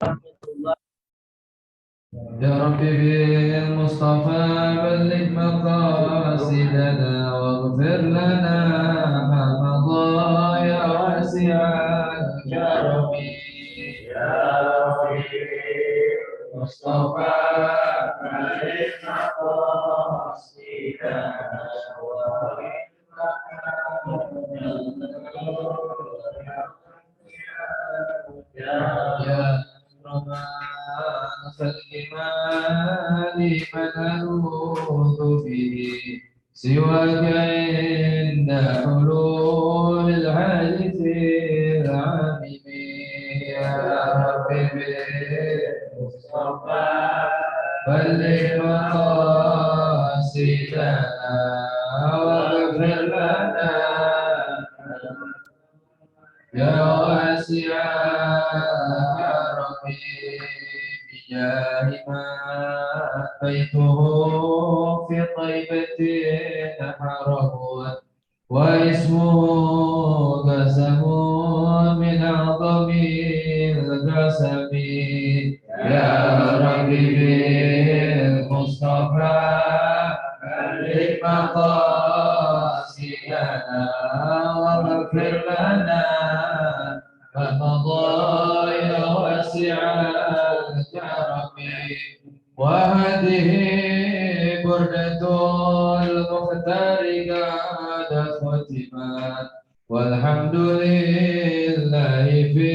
يا ربي بالمصطفى بلغ مقاصدنا واغفر لنا ما مضى يا واسع الكرم. يا ربي بالمصطفى بلغ مقاصدنا واغفر يا رمان فالإيمان من ألوذ به سواك عند حلول الحادث العميم. يا ربي بالمصطفى بلغ مقاصدنا واغفر لنا يا واسع يا ربي بجاه ما بيته في طيبة حرم واسمه قسم من أعظم القسم. يا ربي بالمصطفى بلغ مقاصدنا واغفر لنا ما مضى يا واسع الكرم. وهذه بردة المختار قد ختمت والحمد لله في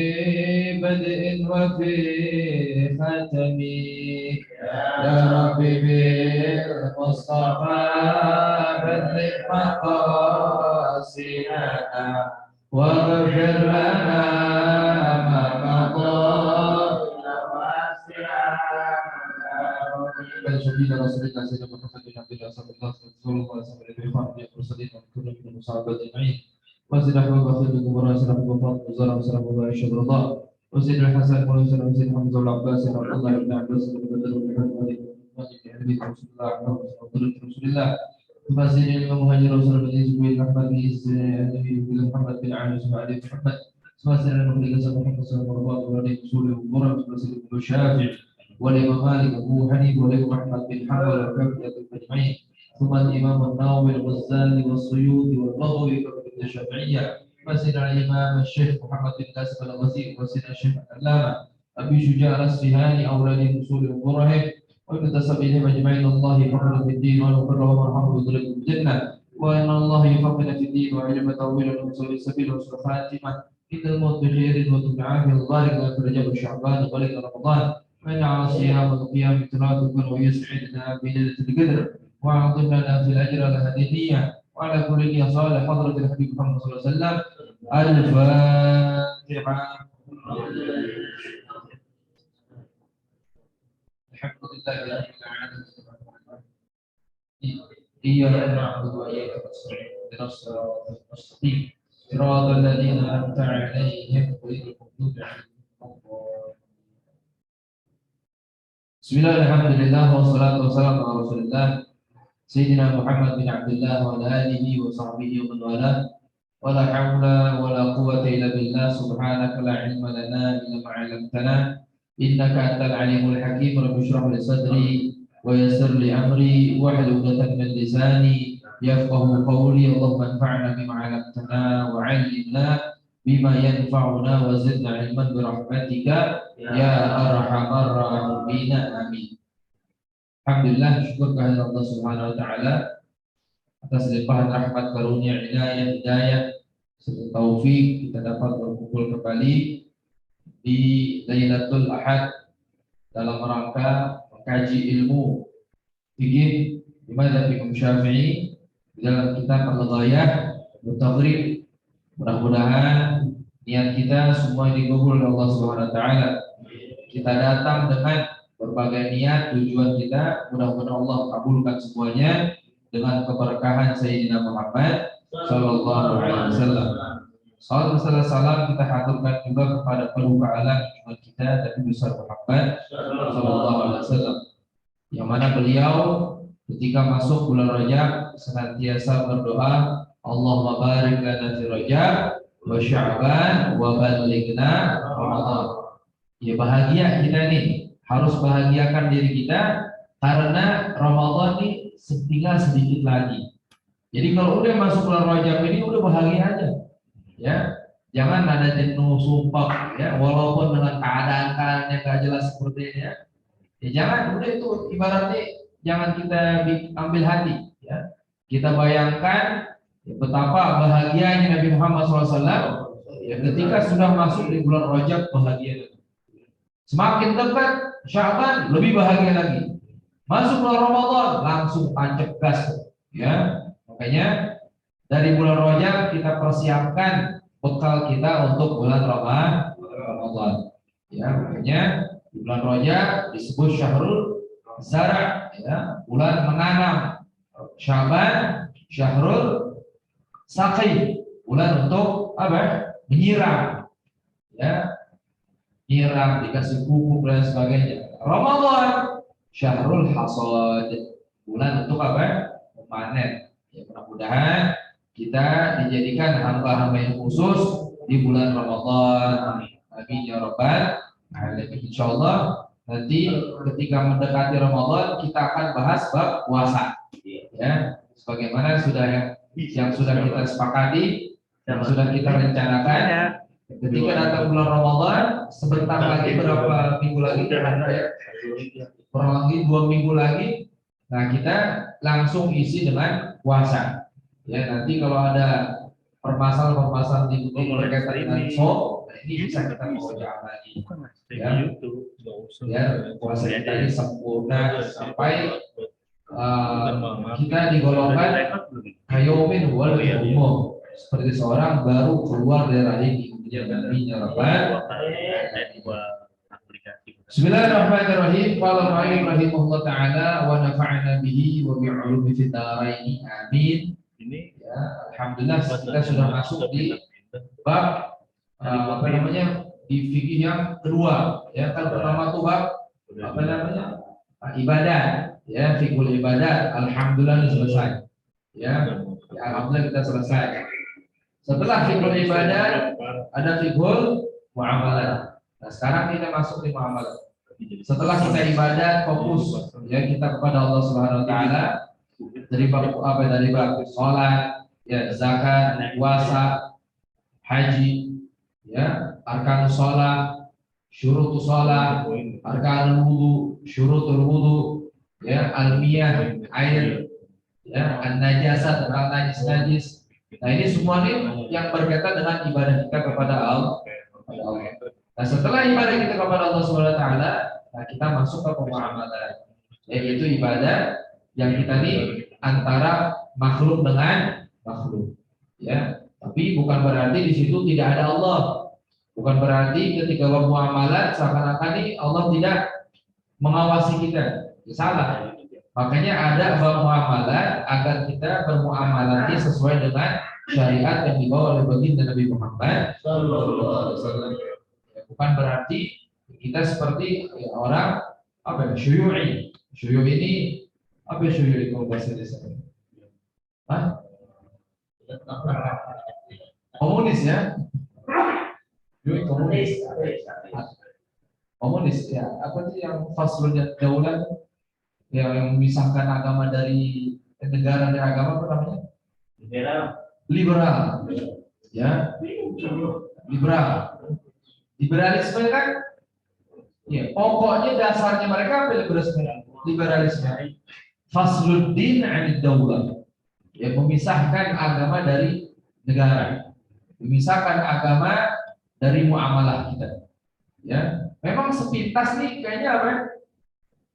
بدء وفي ختم. يا ربي بالمصطفى بلغ مقاصدنا واغفر لنا ما مضى بل سبيل رسول الله سيدنا محمد بن عبد الله صلى الله عليه وسلم بإخوانه المرسلين وكل من المصابة أجمعين وسيدنا أحمد وخير الكبرى سيدنا أحمد وفاطمة وزارة وسلام الله عائشة رضا وسيدنا الحسن وسيدنا وسيدنا حمزة والعباس وسيدنا عبد الله بن عباس وسيدنا بدر بن حمد وسيدنا رسول الله وسيدنا رسول الله وسيدنا المهاجر وسيدنا بن أحمد بن محمد بن عامر وسيدنا محمد وسيدنا المخلص محمد صلى الله عليه وسلم رسول الأمور وسيدنا الشافعي والإمام مالك أبو حنيفة والإمام أحمد بن حنبل وكافة أجمعين ثم الإمام النووي الغزالي والسيوطي والبغوي وكافة الشافعية وسيدنا الإمام الشيخ محمد بن قاسم الغزي وسيدنا الشيخ العلامة أبي شجاع الأصفهاني أولاد أصول أمورهم وابتسم إليهم أجمعين. الله يفقهنا في الدين ويغفر لهم ويرحمهم ويدخلهم الجنة وإن الله يفقهنا في الدين وعلم تأويل وسبيل السبيل وحسن الخاتمة إن الموت بخير وبعافية الظاهر وفي رجب شعبان وليل رمضان وإن على صيام وقيام تراثكم ويسعدنا في ليلة القدر وأعظم لنا في الأجر على هذه النية وعلى كل نية صالح حضرة الحبيب محمد صلى الله عليه وسلم. الفاتحة. الحمد لله رب العالمين إياك نعبد وإياك نستعين اهدنا الصراط المستقيم صراط الذين أنعمت عليهم غير المغضوب عليهم. Bismillah, alhamdulillah, wassalatu wassalamu ala rasulillah Sayyidina Muhammad bin Abdullah wa ala alihi wa sahbihi wa man wala wa la hawla wa la quwwata illa billah subhanaka la ilma lana illa ma 'allamtana innaka antal alimul hakim. Rabbi shrah li sadri wa yassir li amri wahlul 'uqdatam min lisani yafqahu qawli. Allahumma anfa'na bima 'allamtana wa 'allimna bima yanfa'una wa zidna 'ilman bi rahmatika ya arhamar rahimin. Amin. Alhamdulillah, syukur kehadirat Allah Subhanahu wa taala atas limpahan rahmat karunia inayah hidayah serta taufik kita dapat berkumpul kembali di Lailatul Ahad dalam rangka mengkaji ilmu fikih di madzhab Imam Syafi'i dalam kitab Al-Ghayah Mutaghrib. Mudah-mudahan niat kita semua dikabul oleh Allah Subhanahu wa taala. Kita datang dengan berbagai niat, tujuan kita, mudah-mudahan Allah kabulkan semuanya dengan keberkahan Sayyidina Muhammad Sallallahu Alaihi Wasallam. Salam kita haturkan juga kepada peluka alam junjungan kita Nabi besar Muhammad Sallallahu Alaihi Wasallam, yang mana beliau ketika masuk bulan Rajab senantiasa berdoa, Allahumma barik lana fi Rajab wa Sya'ban wa ballighna Ramadan. Ya bahagia kita nih, harus bahagiakan diri kita karena Ramadan nih tinggal sedikit lagi. Jadi kalau udah masuk bulan Rajab ini udah bahagia aja, ya. Jangan ada jenuh, sumpah, ya. Walaupun dengan keadaan yang gak jelas seperti ini, ya. Ya jangan, udah itu ibaratnya jangan kita ambil hati, ya. Kita bayangkan ya, betapa bahagianya Nabi Muhammad SAW ya, ketika sudah masuk di bulan Rajab bahagia. Semakin dekat Syaban lebih bahagia lagi. Masuk bulan Ramadan langsung tancap gas, ya. Makanya dari bulan Rajab kita persiapkan bekal kita untuk bulan Ramadan. Ya, makanya di bulan Rajab disebut Syahrul Zara, ya, bulan menanam. Syaban Syahrul Saqi, bulan untuk apa? Menyiram, ya. Nyiram, dikasih pupuk dan sebagainya. Ramadan Syahrul Hasad, bulan untuk apa? Memanen. Ya, mudah-mudahan kita dijadikan hamba-hamba yang khusus di bulan Ramadan. Amin ya rabbal alamin. Insyaallah nanti ketika mendekati Ramadan kita akan bahas bab puasa. Ya, sebagaimana yang sudah kita sepakati, yang sudah kita rencanakan. Ketika datang bulan Ramadan, sebentar lagi, berapa minggu lagi? Kurang lagi 2 minggu lagi. Nah, kita langsung isi dengan puasa. Ya, nanti kalau ada permasalahan di berkaitan dengan ini bisa kita baca lagi. Ya, puasa kita ini sempurna sampai kita digolongkan kayomin wal umum, seperti seorang baru keluar dari rahim ibunya. Bismillahirrahmanirrahim. Qala rahimahullah taala wa nafa'ana bihi wa bi 'ulumi fid dharain. Amin. Ya, alhamdulillah kita sudah masuk di bab apa namanya, di fikih yang kedua. Ya, kan pertama tuh bab apa namanya? Ibadah. Ya, fikul ibadah. Alhamdulillah selesai. Ya, alhamdulillah kita selesai. Setelah fikul ibadah ada fikul muamalah. Nah, sekarang kita masuk di muamalah. Setelah kita ibadah fokus ya kita kepada Allah Subhanahu wa taala dari bab apa, dari bab salat, ya, zakat, puasa, haji, ya, arkanus shalah, syurutus shalah, arkanul wudu, syurutul wudu, ya, almiyah, air, ya, an-najasah, tentang najis. Nah, ini semua nih yang berkaitan dengan ibadah kita kepada Allah. Nah, setelah ibadah kita kepada Allah Subhanahu wa taala, nah kita masuk ke muamalah, yaitu ibadah yang kita nih antara makhluk dengan makhluk. Ya, tapi bukan berarti di situ tidak ada Allah. Bukan berarti ketika bermuamalah seakan-akan nih Allah tidak mengawasi kita. Ya, salah. Makanya ada bermuamalah agar kita bermuamalah sesuai dengan syariat yang dibawa oleh baginda Nabi Muhammad sallallahu alaihi wasallam. Bukan berarti kita seperti ya, orang apa ya, syuyu'i. Syuyu'i ini apa syuyu'i kalau bahasa Indonesia? Hah? Komunis ya? Syuyu'i komunis. Komunis ya. Apa sih yang faslun daulah, yang memisahkan agama dari negara dan agama, apa namanya? Liberal. Ya. Liberal. Liberalisme kan, ya, pokoknya dasarnya mereka apa? Liberalisme. Fasluddin 'anid daulah. Ya, memisahkan agama dari negara. Memisahkan agama dari muamalah kita. Ya, memang sepintas nih kayaknya apa?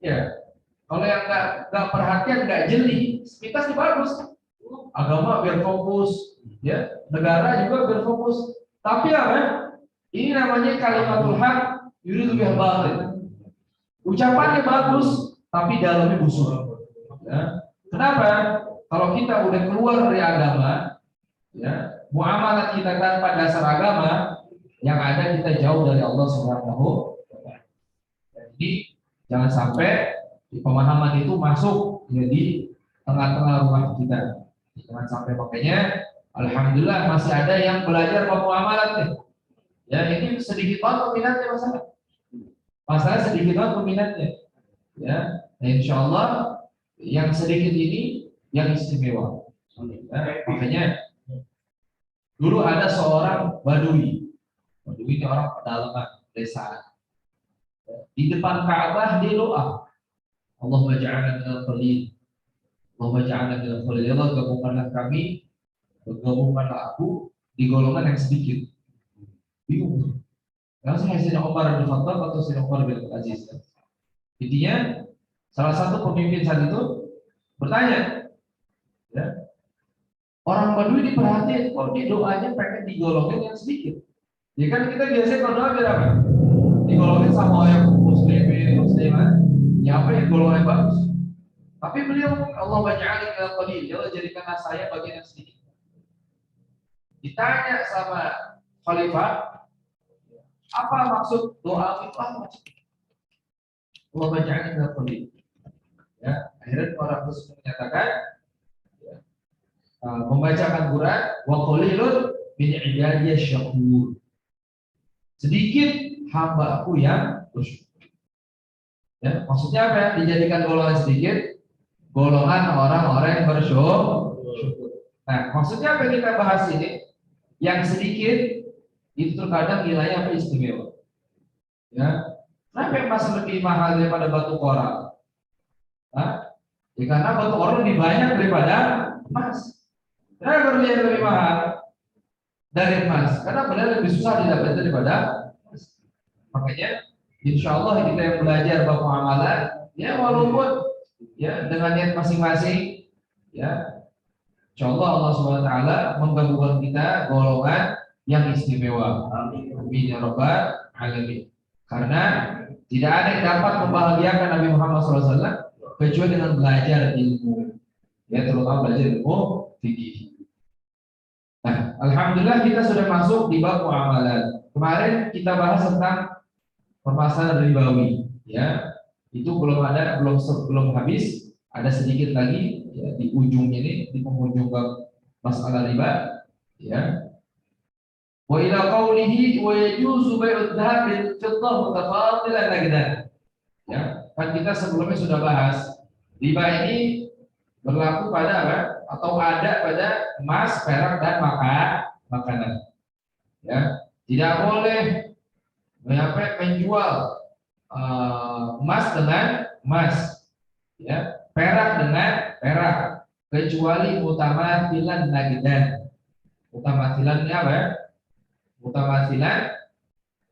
Ya, kalau yang nggak perhatian, nggak jeli, sepintas nih bagus. Agama biar fokus, ya, negara juga biar fokus. Tapi apa? Ini namanya kalimatul haq yuridu bihal batil. Ucapannya bagus, tapi dalamnya busuk. Ya. Kenapa? Kalau kita udah keluar dari agama, ya, muamalah kita tanpa dasar agama, yang ada kita jauh dari Allah Subhanahu wa taala. Jadi jangan sampai di pemahaman itu masuk ya, di tengah-tengah rumah kita. Jangan sampai, makanya alhamdulillah masih ada yang belajar muamalah nih. Ya, ini sedikit banget minatnya masalah. Masalah sedikit banget peminatnya. Ya, nah, insya Allah yang sedikit ini yang istimewa. Ya, makanya dulu ada seorang Badui. Badui ini orang pedalaman desa. Di depan Ka'bah dia doa, Allahumma ja'alna minal qalil. Allahumma ja'alna minal qalil. Ya Allah, gabungkanlah kami, gabungkanlah aku di golongan yang sedikit. Bingung. Langsung Sayyidina Umar bin Khattab atau Sayyidina Umar bin Aziz. Intinya salah satu pemimpin saat itu bertanya, ya, orang Badui diperhatiin, kok di doanya pengen digolongin yang sedikit. Ya kan kita biasanya kalau doa berapa? Digolongin sama yang muslimah, ya apa yang golongan bagus. Tapi beliau Allah baja'ali minal qalil, ya Allah jadikanlah saya bagian yang sedikit. Ditanya sama khalifah, apa maksud doa itu apa? Allah baja'ali minal qalil. Ya, akhirnya orang tersebut menyatakan, ya, membacakan Quran wa qalilun min ibadiyasy syakur. Sedikit hamba aku yang bersyukur. Ya, maksudnya apa ya? Dijadikan golongan sedikit, golongan orang-orang yang bersyukur. Nah, maksudnya apa yang kita bahas ini? Yang sedikit itu terkadang nilainya apa istimewa. Ya, kenapa emas lebih mahal daripada batu koral? Hah? Ya, karena batu koral lebih banyak daripada emas. Kenapa berlian lebih mahal dari emas? Karena berlian lebih susah didapat daripada emas. Makanya, insya Allah kita yang belajar bab muamalah, ya walaupun ya dengan niat masing-masing, ya insya Allah Subhanahu Wa Taala menggabungkan kita golongan yang istimewa. Amin ya Rabbal Alamin. Karena tidak ada yang dapat membahagiakan Nabi Muhammad SAW kecuali dengan belajar ilmu, ya terutama belajar ilmu fikih. Nah, alhamdulillah kita sudah masuk di bab muamalah. Kemarin kita bahas tentang permasalahan ribawi, ya itu belum habis, ada sedikit lagi ya, di ujung ini di penghujung bab masalah riba, ya. Wa ila qawlihi wa yajuzu bai'ud dhahab bil fiddah mutafadilan naqdan. Ya, kan kita sebelumnya sudah bahas riba ini berlaku pada apa? Atau ada pada emas, perak dan makanan. Ya, tidak boleh menjual emas dengan emas, ya, perak dengan perak, kecuali mutamathilan naqdan. Mutamathilannya apa ya? Mutamathilan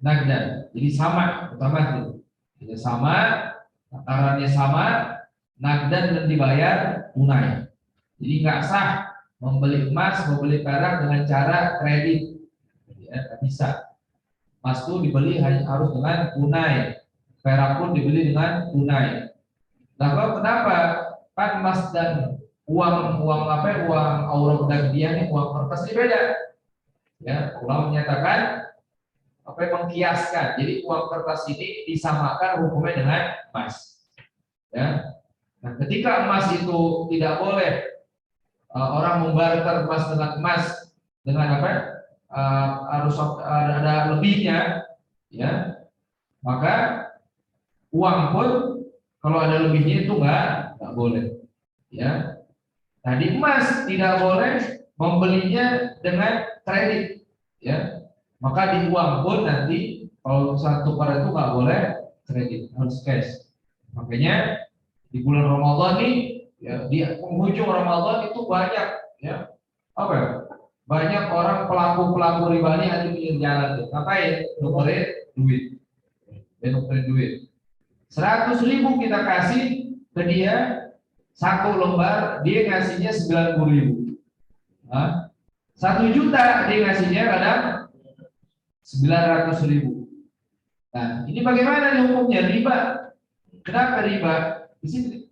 naqdan. Jadi sama, mutamathil. Jadi sama, takarannya sama, naqdan dan dibayar tunai. Jadi nggak sah membeli emas, membeli perak dengan cara kredit. Ya, nggak bisa. Emas itu dibeli harus dengan tunai, perak pun dibeli dengan tunai. Nah, kenapa? Kan emas dan uang aurat dan dia nih, uang kertas ini beda. Ya, ulama menyatakan mengkiaskan. Jadi uang kertas ini disamakan hukumnya dengan emas. Ya. Nah, ketika emas itu tidak boleh orang membarter emas dengan emas dengan harus ada lebihnya, ya, maka uang pun kalau ada lebihnya itu nggak boleh, ya. Tadi emas tidak boleh membelinya dengan kredit, ya, maka di uang pun nanti kalau satu tukar itu nggak boleh kredit, harus cash. Makanya di bulan Ramadan nih, ya, di penghujung Ramadan itu banyak, ya, banyak orang pelaku riba ini ada di pinggir jalan tuh. Ngapain? Nukerin duit. Dia nukerin duit. 100.000 kita kasih ke dia, satu lembar dia ngasihnya 90.000. 1 juta dia ngasihnya kadang 900.000. Nah, ini bagaimana nih hukumnya? Riba. Kenapa riba? Di sini.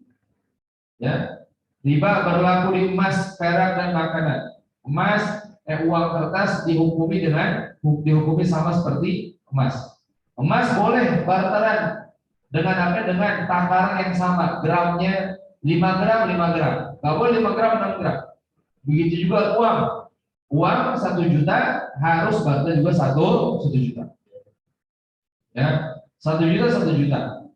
Ya. Riba berlaku di emas, perak dan makanan. Emas, uang kertas dihukumi sama seperti emas. Emas boleh barteran dengan apa? Dengan takaran yang sama, gramnya 5 gram, 5 gram. Nggak boleh 5 gram, 6 gram. Begitu juga uang. Uang 1 juta harus barter juga 1 juta. Ya, 1 juta.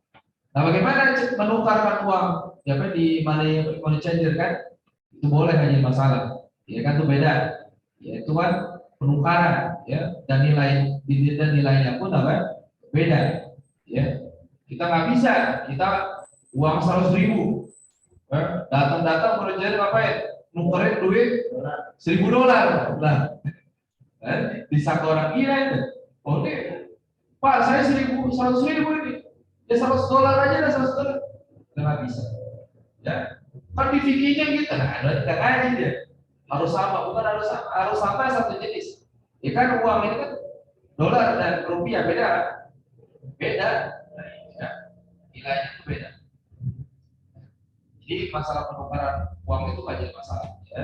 Nah, bagaimana menukarkan uang? Ya kan di money changer kan? Itu boleh, hanya masalah. Ya kan, itu beda. Ya itu kan penukaran, ya, dan nilainya pun apa? Beda. Ya, kita nggak bisa, kita uang 100.000, datang manajer ngapain? Nukerin duit $1.000. Nah, bisa ke orang gila itu. Oh ini, Pak, saya 100.000 ini, ya $100 aja lah, $100. Nggak bisa. Ya, kan di fikihnya gitu. Nah, ada kita kaji dia. Harus sama, bukan harus sama satu jenis. Ya kan uang ini kan dolar dan rupiah beda, beda. Nah, ya, nilainya itu beda. Jadi masalah penukaran uang itu nggak jadi masalah. Ya.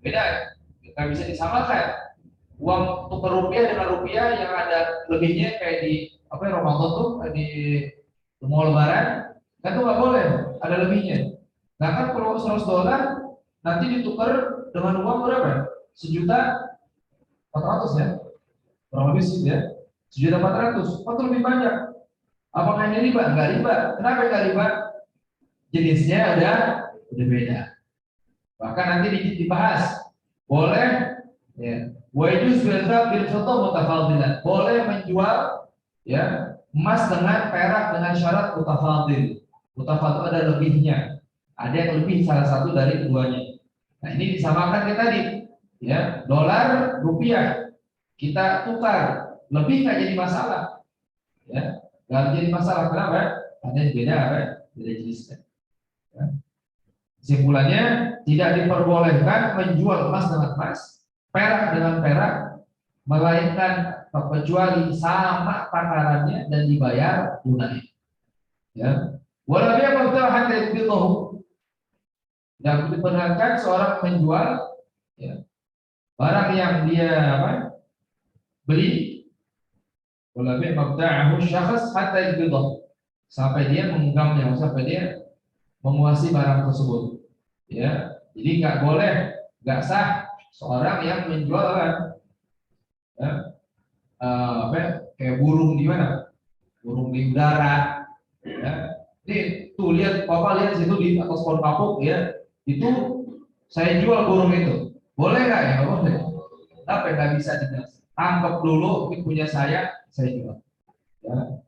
Beda, nggak bisa disamakan. Uang tukar rupiah dengan rupiah yang ada lebihnya kayak di apa ya, Ramadan tuh di mau lebaran, kan tuh nggak boleh ada lebihnya. Nah kan kalau $100 nanti ditukar dengan uang berapa? 1.400.000 ya, kurang lebih sih ya, 1.400.000. Atau lebih banyak. Apakah ini riba? Enggak riba. Kenapa enggak riba? Jenisnya udah beda. Bahkan nanti dibahas boleh, ya, wajuz bil fiddah mutafadilan, boleh menjual, ya, emas dengan perak dengan syarat mutafadil. Mutafadil ada lebihnya, ada yang lebih salah satu dari keduanya. Nah ini disamakan kayak tadi, ya, dolar rupiah kita tukar, lebih nggak jadi masalah, ya, nggak jadi masalah. Kenapa? Ada yang beda, apa? Beda jenisnya. Ya. Kesimpulannya, tidak diperbolehkan menjual emas dengan emas, perak dengan perak, melainkan kecuali sama takarannya dan dibayar tunai. Ya, walau dia bertahan dari itu, yang diperlihatkan seorang menjual, ya, barang yang dia apa, beli, walau dia mabda'ahu syakhs hatta yabidah, sampai dia menggenggamnya, sampai dia menguasai barang tersebut. Ya, jadi nggak sah seorang yang menjual apa, ya, apa ya, kayak burung di mana? Burung di udara. Ya. Ini tuh lihat, Bapak lihat situ di atas pohon kapuk, ya, itu saya jual burung itu. Boleh nggak ya? Boleh. Tapi nggak bisa dijelas. Tangkap dulu, ini punya saya jual. Ya.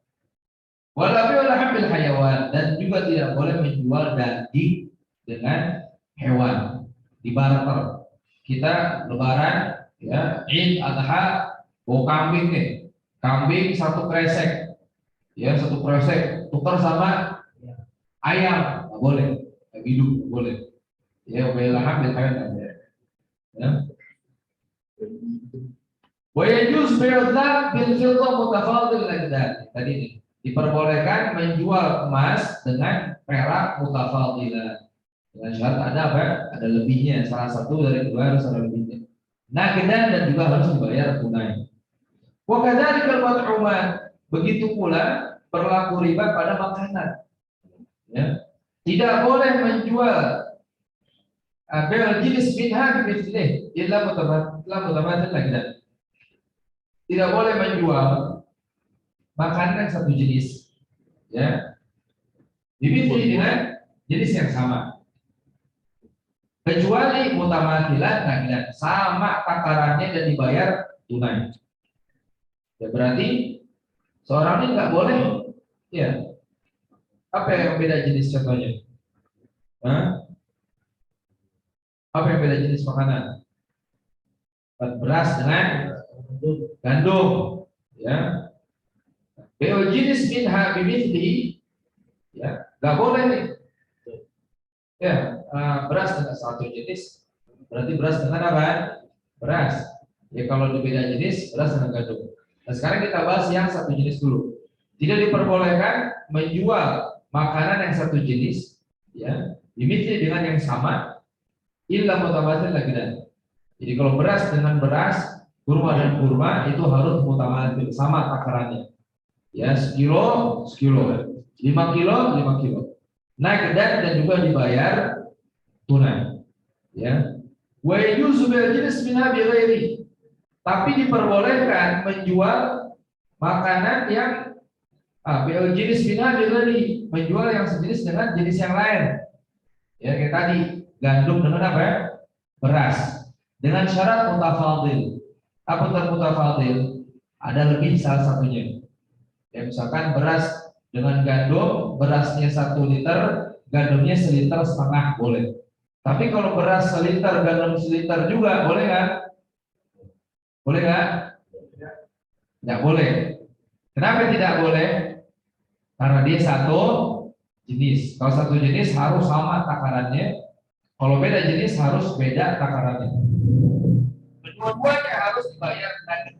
Walaupun hamil hayawan, dan juga tidak boleh menjual daging dengan hewan di barter. Kita lebaran, ya, Id Adha, bawa kambing nih, kambing 1 kresek, ya, 1 kresek tukar sama ayam, nggak boleh, hidup nggak boleh. Ya, wala hamil hayawan, ya. Wa yajuz bai'u dzahab bil fiddah mutafadil lagdan. Tadi ini diperbolehkan menjual emas dengan perak mutafadilan. Dengan syarat ada apa? Ada lebihnya. Salah satu dari kedua harus ada lebihnya. Naqdan, dan juga harus dibayar tunai. Wa kadzalikal mat'umat. Begitu pula berlaku riba pada makanan. Ya. Tidak boleh menjual bil jenis minha bi mithlih illa mutamathil lagdan. Tidak boleh menjual makanan satu jenis, ya, dimitri dengan jenis yang sama, kecuali mutamathilan dan sama takarannya dan dibayar tunai. Ya, berarti seorang ini nggak boleh, ya. Apa yang beda jenis contohnya? Hah? Apa yang beda jenis makanan? Beras dengan gandum, ya. Jenis minha bimithli, ya, nggak boleh nih. Ya, beras dengan satu jenis, berarti beras dengan apa? Beras. Ya kalau di beda jenis, beras dengan gandum. Nah sekarang kita bahas yang satu jenis dulu. Tidak diperbolehkan menjual makanan yang satu jenis, ya, dimiliki dengan yang sama, illa mutamathil lagdan. Jadi kalau beras dengan beras, kurma dan kurma itu harus mutamathil, sama takarannya. Ya, sekilo, 5 kilo, 5 kilo. Naik dan juga dibayar tunai. Ya. Wa yajuzu bil jenis minha bi tapi diperbolehkan menjual makanan yang Jenis bina tadi menjual yang sejenis dengan jenis yang lain. Ya kayak tadi gandum dengan apa ya? Beras. Dengan syarat mutafadil. Apa itu mutafadil? Ada lebih salah satunya. Ya misalkan beras dengan gandum, berasnya 1 liter, gandumnya 1,5 liter boleh. Tapi kalau beras 1 liter, gandum 1 liter juga boleh nggak? Boleh nggak? Tidak boleh. Kenapa tidak boleh? Karena dia satu jenis. Kalau satu jenis harus sama takarannya. Kalau beda jenis harus beda takarannya. Kedua-duanya harus dibayar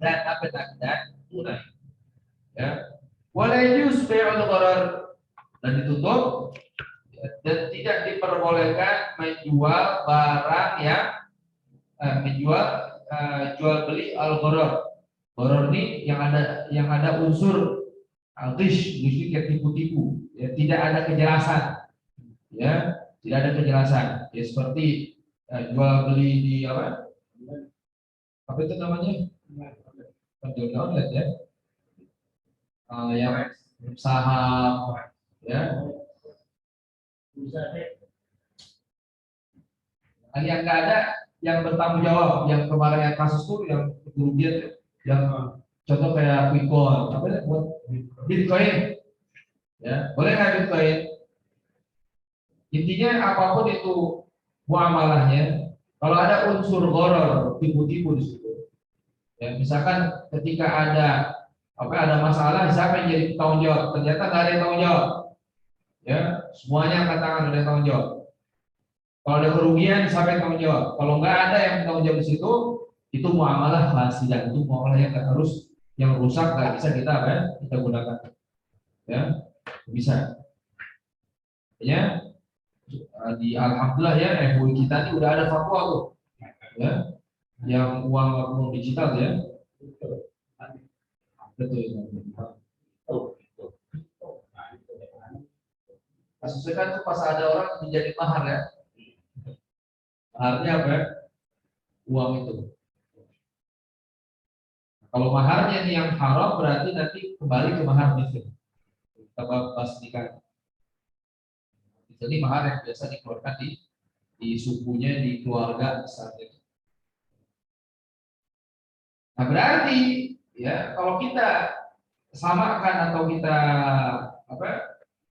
dan apa dan tunai. Ya. Boleh jus bayar dan ditutup dan tidak diperbolehkan menjual barang yang menjual jual beli al-gharar. Gharar ini yang ada unsur al-ghish, kayak tipu-tipu, ya, tidak ada kejelasan, ya, tidak ada kejelasan, ya seperti jual beli di apa itu namanya, jual online ya, yang saham, ya, yang nggak ada yang bertanggung jawab, yang kemarin yang kasus tuh yang kerugian, yang contoh kayak Bitcoin, apa ya, buat Bitcoin, ya, boleh nggak Bitcoin? Intinya apapun itu muamalahnya, kalau ada unsur gharar, tipu-tipu di situ. Ya, misalkan ketika ada masalah, siapa yang jadi tanggung jawab? Ternyata nggak ada yang tanggung jawab. Ya, semuanya katakan ada yang tanggung jawab. Kalau ada kerugian, siapa yang tanggung jawab? Kalau nggak ada yang tanggung jawab di situ, itu muamalah fasidah, itu muamalah yang nggak harus, yang rusak nggak bisa kita gunakan. Ya, bisa. Ya, di alhamdulillah ya MUI kita ini udah ada fatwa tuh, ya, yang uang digital ya, betul. Kasusnya kan tuh pas ada orang menjadi mahar ya, maharnya apa ya? Uang itu. Kalau maharnya ini yang haram berarti nanti kembali ke mahar miskin. Kita bahas nikah. Jadi mahar yang biasa dikeluarkan di sukunya, di keluarga misalnya. Nah berarti ya kalau kita samakan atau kita apa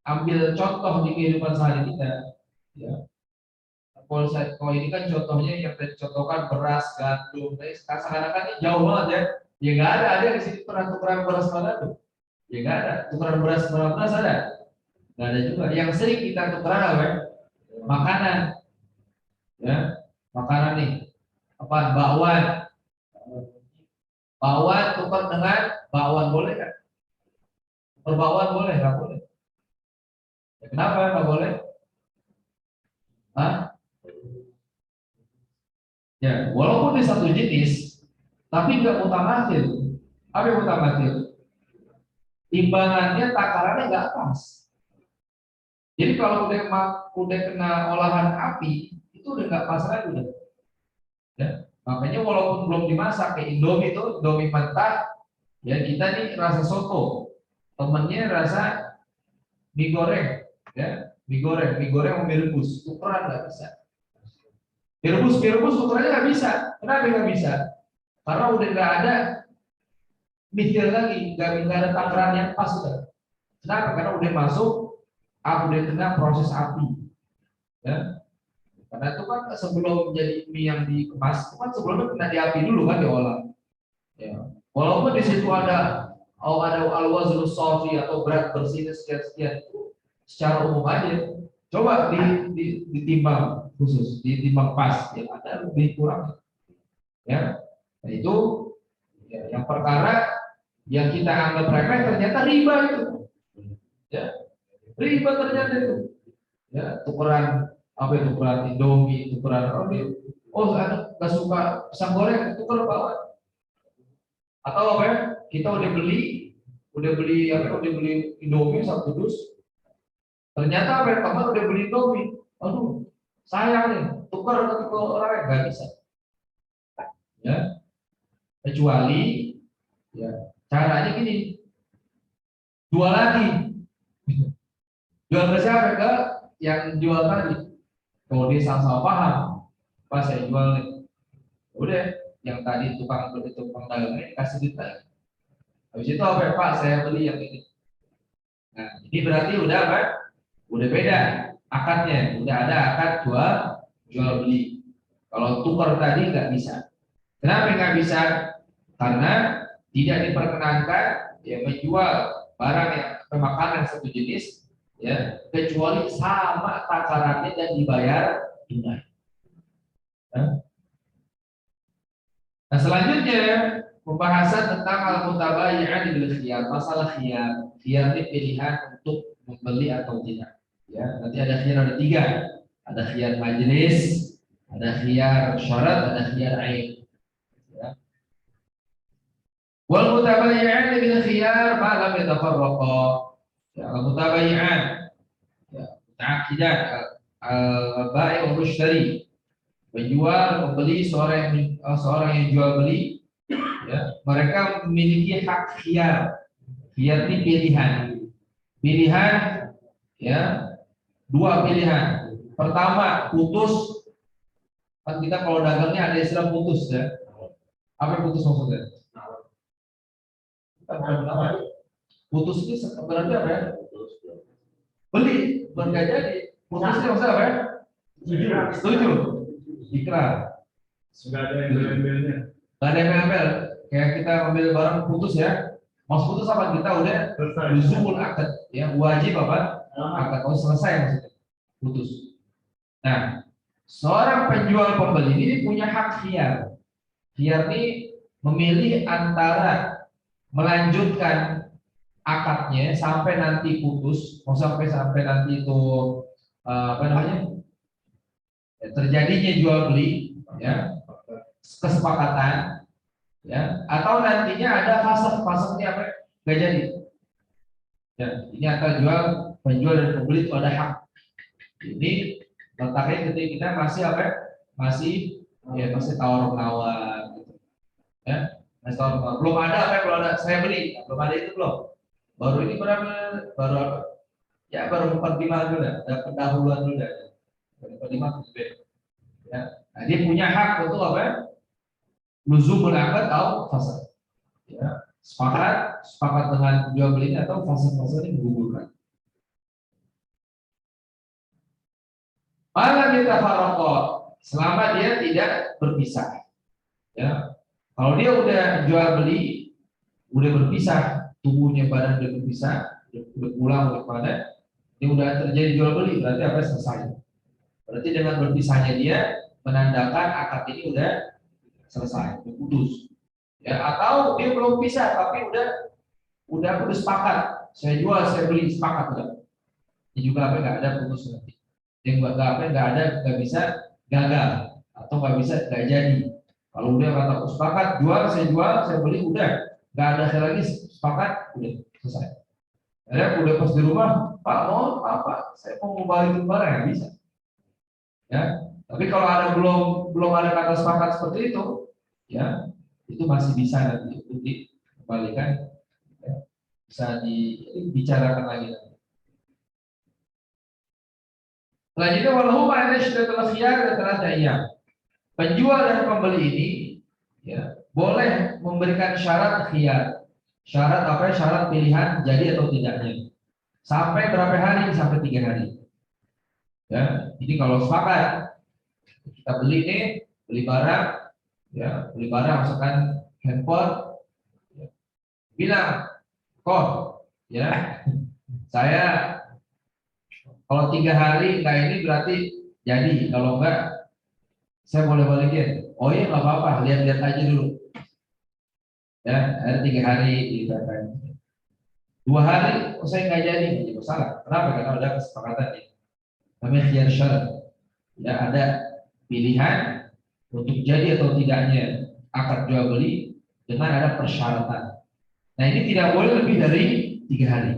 ambil contoh di kehidupan sehari kita, ya. Kalau ini kan contohnya yang tadi contohkan beras, gandum, tapi seakan-akan ini jauh banget ya. Ya nggak ada di sini pernah tukeran beras mana tuh? Ya nggak ada. Tukeran beras beras ada? Nggak ada juga. Yang sering kita tukeran apa? Ya? Makanan, ya, makanan nih. Apa? Bakwan. Bakwan tukar dengan bakwan boleh kan? Berbakwan boleh nggak boleh? Ya, kenapa nggak boleh? Hah? Ya, walaupun di satu jenis, tapi nggak mutamatil. Apa yang mutamatil? Timbangannya takarannya nggak pas. Jadi kalau udah kena olahan api, itu udah nggak pas lagi udah. Ya. Makanya walaupun belum dimasak kayak Indomie itu, Indomie mentah, ya kita nih rasa soto, temennya rasa mie goreng, ya mie goreng mau mie rebus, tukeran nggak bisa. Mie rebus tukerannya nggak bisa. Kenapa nggak bisa? Karena udah nggak ada mikir lagi, nggak ada takaran yang pas sudah. Kenapa? Karena udah masuk, udah kena proses api, ya. Karena itu kan sebelum jadi mie yang dikemas, itu kan sebelumnya kena di api dulu kan diolah. Ya. Walaupun di situ ada al-wazn sofi atau berat bersihnya sekian-sekian itu secara umum aja. Coba ditimbang khusus, ditimbang pas, ya ada lebih kurang. Ya, nah itu ya, yang perkara yang kita anggap remeh ternyata riba itu. Ya, riba ternyata itu. Ya, tukeran apa itu, tukeran Indomie, tukeran roti. Oh, nggak suka pisang goreng, tukar bawang. Atau apa ya? Kita udah beli Indomie 1 dus. Ternyata apa ya, teman udah beli Indomie. Aduh, sayang nih, tukar ke orang nggak bisa. Ya, kecuali ya caranya gini. jual lagi. Jual ke siapa? Ke yang jual tadi. Kalau dia sama-sama paham, pas saya jual nih, udah yang tadi tukang dagang ini kasih duit lagi. Habis itu apa ya Pak? Saya beli yang ini. Nah, ini berarti udah apa? Udah beda akadnya, udah ada akad jual beli. Kalau tukar tadi nggak bisa. Kenapa nggak bisa? Karena tidak diperkenankan ya menjual barang yang makanan satu jenis ya kecuali sama takarannya dan dibayar tunai. Nah selanjutnya pembahasan tentang al-mutabayyi'an bil khiyar, masalah khiyar. Khiyar ini pilihan untuk membeli atau tidak. Ya, nanti ada khiyar ada tiga. Ada khiyar majelis, ada khiyar syarat, ada khiyar ain. Ya. Wal mutabayyi'an bil khiyar ma lam yatafarraqa. Ya, al-mutabayyi'an ya, muta'aqqidan al-bai' wal mushtari. Penjual, pembeli, seorang yang jual beli ya, mereka memiliki hak khiyar. Khiyar ini pilihan ya, dua pilihan. Pertama putus, kan kita kalau dagangnya ada istilah putus ya. Apa putus maksudnya? Kita bukan apa? Putus ini berarti apa ya? Beli, bukan nggak jadi. Putus ini maksudnya apa ya? Setuju. Ikrar. Nggak ada embel-embelnya. Nggak ada embel-embel. Kayak kita ambil barang putus ya. Maksud putus apa? Kita udah luzumul akad ya, wajib apa? Akad. Oh, selesai maksudnya. Putus. Nah, seorang penjual pembeli ini punya hak khiyar. Khiyar ini memilih antara melanjutkan akadnya sampai nanti putus, mau sampai nanti itu apa namanya? Terjadinya jual beli ya, kesepakatan ya, atau nantinya ada fase-fasenya apa? Gak jadi. Ya, ini antara penjual dan pembeli itu ada hak. Ini letaknya ketika kita masih apa? Masih tawar menawar gitu. Ya, masih tawar menawar. Belum ada apa? Belum ada. Saya beli, belum ada itu belum. Baru ini berapa? Baru apa? Ya baru 45 dulu dah. Ada pendahuluan dulu dah. 45 ya. Nah, dia punya hak untuk apa? Luzumul akad atau fasad. Ya, sepakat dengan jual beli atau fasad ini menggugurkan. Malah kita farokot selama dia tidak berpisah. Ya, kalau dia udah jual beli, udah berpisah, tubuhnya badan udah berpisah, udah pulang udah pada, dia udah terjadi jual beli, berarti apa? Selesai. Berarti dengan berpisahnya dia menandakan akad ini udah selesai, udah putus. Ya, atau dia belum pisah tapi udah sepakat, saya jual, saya beli, sepakat udah. Ini juga apa? Nggak ada putus nanti. Yang nggak bisa gagal atau nggak bisa nggak jadi. Kalau udah kata sepakat jual, saya beli, udah nggak ada lagi sepakat, udah selesai. Ya, udah pas di rumah, Pak mau apa? Saya mau balikin barang ya bisa. Ya, tapi kalau ada belum ada kata sepakat seperti itu, ya itu masih bisa nanti untuk dikembalikan, ya, bisa dibicarakan lagi. Selanjutnya walau ada syaratul khiyar telah daya. Penjual dan pembeli ini ya boleh memberikan syarat khiyar. Syarat apa? Syarat pilihan jadi atau tidaknya. Sampai berapa hari? Sampai 3 hari. Ya, jadi kalau sepakat kita beli barang, ya beli barang misalkan handphone, ya, bilang kok ya saya kalau 3 hari enggak ini berarti jadi, kalau enggak saya boleh balikin. Oh iya nggak apa-apa, lihat-lihat aja dulu. Ya, ada 3 hari gitu kan. 2 hari, oh saya nggak jadi, jadi masalah. Kenapa? Karena ada kesepakatan ini. Namanya khiyar syarat. Ya ada pilihan untuk jadi atau tidaknya akad jual beli dengan ada persyaratan. Nah ini tidak boleh lebih dari 3 hari.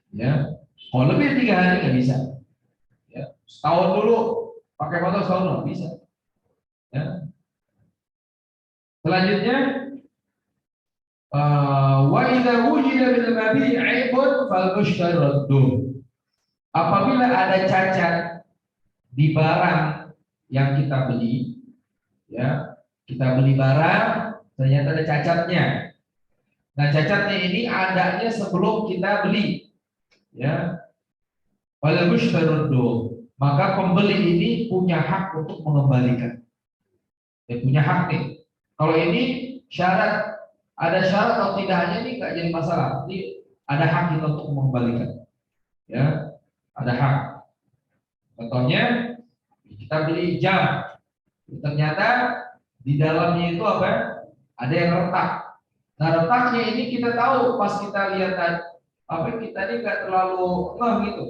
Ya, kalau lebih dari 3 hari nggak bisa. Ya, setahun dulu pakai motor setahun nggak bisa. Ya. Selanjutnya Wa idza wujida bil mabi' 'aibun fal mushtari radduh. Apabila ada cacat di barang yang kita beli, ya, kita beli barang ternyata ada cacatnya. Nah, cacatnya ini adanya sebelum kita beli, ya. Fal mushtari radduh. Maka pembeli ini punya hak untuk mengembalikan. Dia punya hak nih. Kalau ini syarat, ada syarat atau tidaknya ini nggak jadi masalah. Jadi ada hak kita untuk mengembalikan. Ya, ada hak. Contohnya kita beli jam, ternyata di dalamnya itu apa? Ada yang retak. Nah, retaknya ini kita tahu pas kita lihat apa, kita ini nggak terlalu ngeh gitu.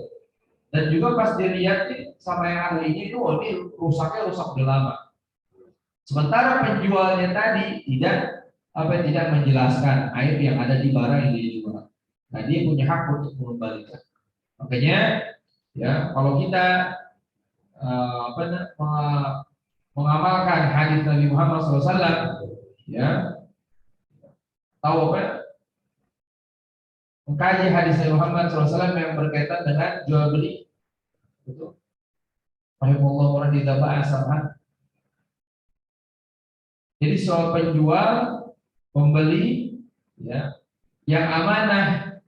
Dan juga pas dilihat nih sama yang ahlinya itu, oh ini rusaknya rusak udah lama. Sementara penjualnya tadi tidak menjelaskan air yang ada di barang yang dia jual. Nah, dia punya hak untuk mengembalikan. Makanya ya, kalau kita mengamalkan hadis Nabi Muhammad SAW, ya, tahu apa? Mengkaji hadis Nabi Muhammad SAW yang berkaitan dengan jual beli, itu. Rahimahullah orang tidak bahas. Jadi soal penjual, pembeli, ya, yang amanah,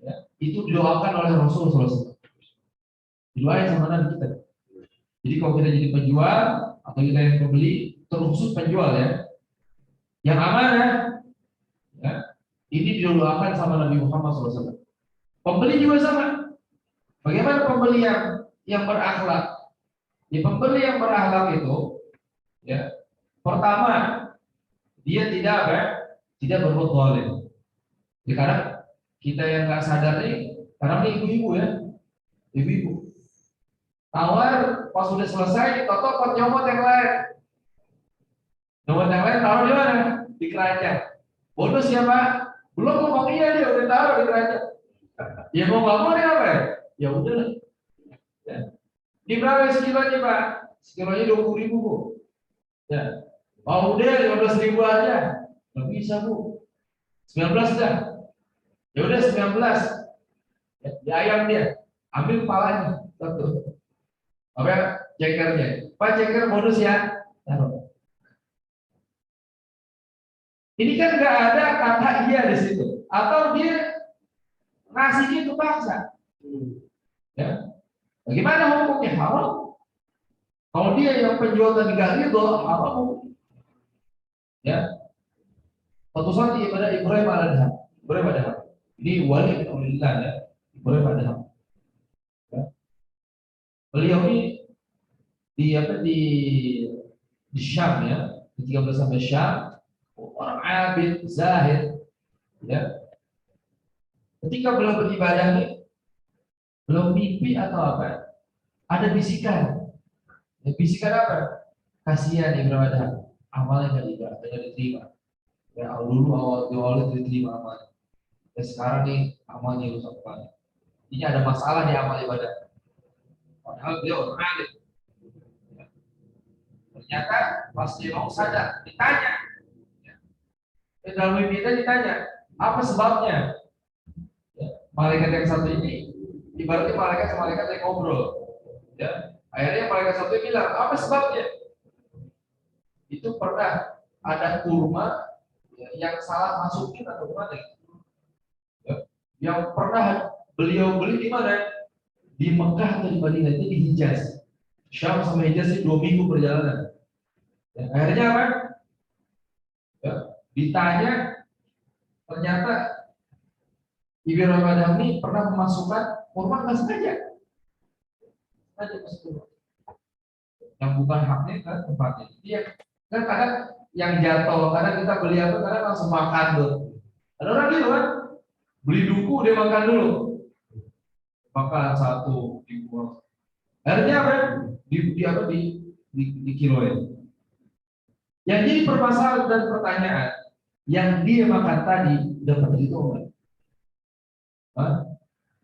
ya, itu didoakan oleh Rasulullah SAW. Didoain sama Nabi kita. Jadi kalau kita jadi penjual atau kita yang pembeli, terkhusus penjual ya, yang amanah, ya, ini didoakan sama Nabi Muhammad SAW. Pembeli juga sama. Bagaimana pembeli yang berakhlak? Di pembeli yang berakhlak itu, ya, pertama dia tidak berbuat zalim. Ya, karena kita yang nggak sadar nih, karena ini ibu-ibu ya, ibu-ibu tawar pas sudah selesai, toto nyomot yang lain, taruh di mana? Di keranjang. Bodoh siapa? Belum ngomong iya dia udah taruh di keranjang. Ya mau nggak mau dia apa ya? Ya udah lah. Ya. Di berapa sekilonya Pak? Sekilonya 20.000 Bu. Ya. Oh udah 15.000 aja. Nggak bisa Bu. 19 dah. Ya udah 19. Ya, di ayam dia. Ambil kepalanya. Satu. Apa ya? Cekernya. Pak ceker bonus ya. Taruh. Ini kan nggak ada kata iya di situ. Atau dia ngasihnya itu paksa. Ya. Bagaimana hukumnya? Haram. Kalau dia yang penjual tadi gak ridho, haram. Ya. Suatu saat ibadah Ibrahim alaihissalam. Ibrahim alaihissalam. Ini wali min awlillah ya. Ibrahim alaihissalam. Ya. Beliau ini di Syam ya. Ketika beliau sampai Syam, orang abid, zahid, ya. Ketika beliau beribadah ini, belum mimpi atau apa? Ada bisikan. Ya, bisikan apa? Kasihan Ibrahim alaihissalam. Amalnya tidak diterima. Ya dulu awal diterima amalnya. Ya sekarang nih amalnya rusak banget. Ini ada masalah di amal ibadah. Padahal beliau orang alim. Ya. Ternyata pas dia mau sadar, ditanya. Ya. Dalam mimpi kita ditanya, apa sebabnya? Ya. Malaikat yang satu ini, ibaratnya malaikat sama malaikat yang ngobrol. Ya. Akhirnya malaikat satu bilang, apa sebabnya? Itu pernah ada kurma yang salah masukin atau gimana? Ya. Yang pernah beliau beli di mana? Di Mekah atau di Madinah, itu di Hijaz. Syam sama Hijaz itu 2 minggu perjalanan. Ya, akhirnya apa? Ya, ditanya, ternyata Ibrahim Adam ini pernah memasukkan kurma nggak sengaja. Yang bukan haknya ke tempatnya. Dia kan kadang yang jatuh, kadang kita beli apa, kadang langsung makan tuh. Ada orang gitu kan, beli duku dia makan dulu, makan satu dibuang. Akhirnya apa? Di kiloin. Yang jadi permasalahan dan pertanyaan, yang dia makan tadi dapat itu enggak?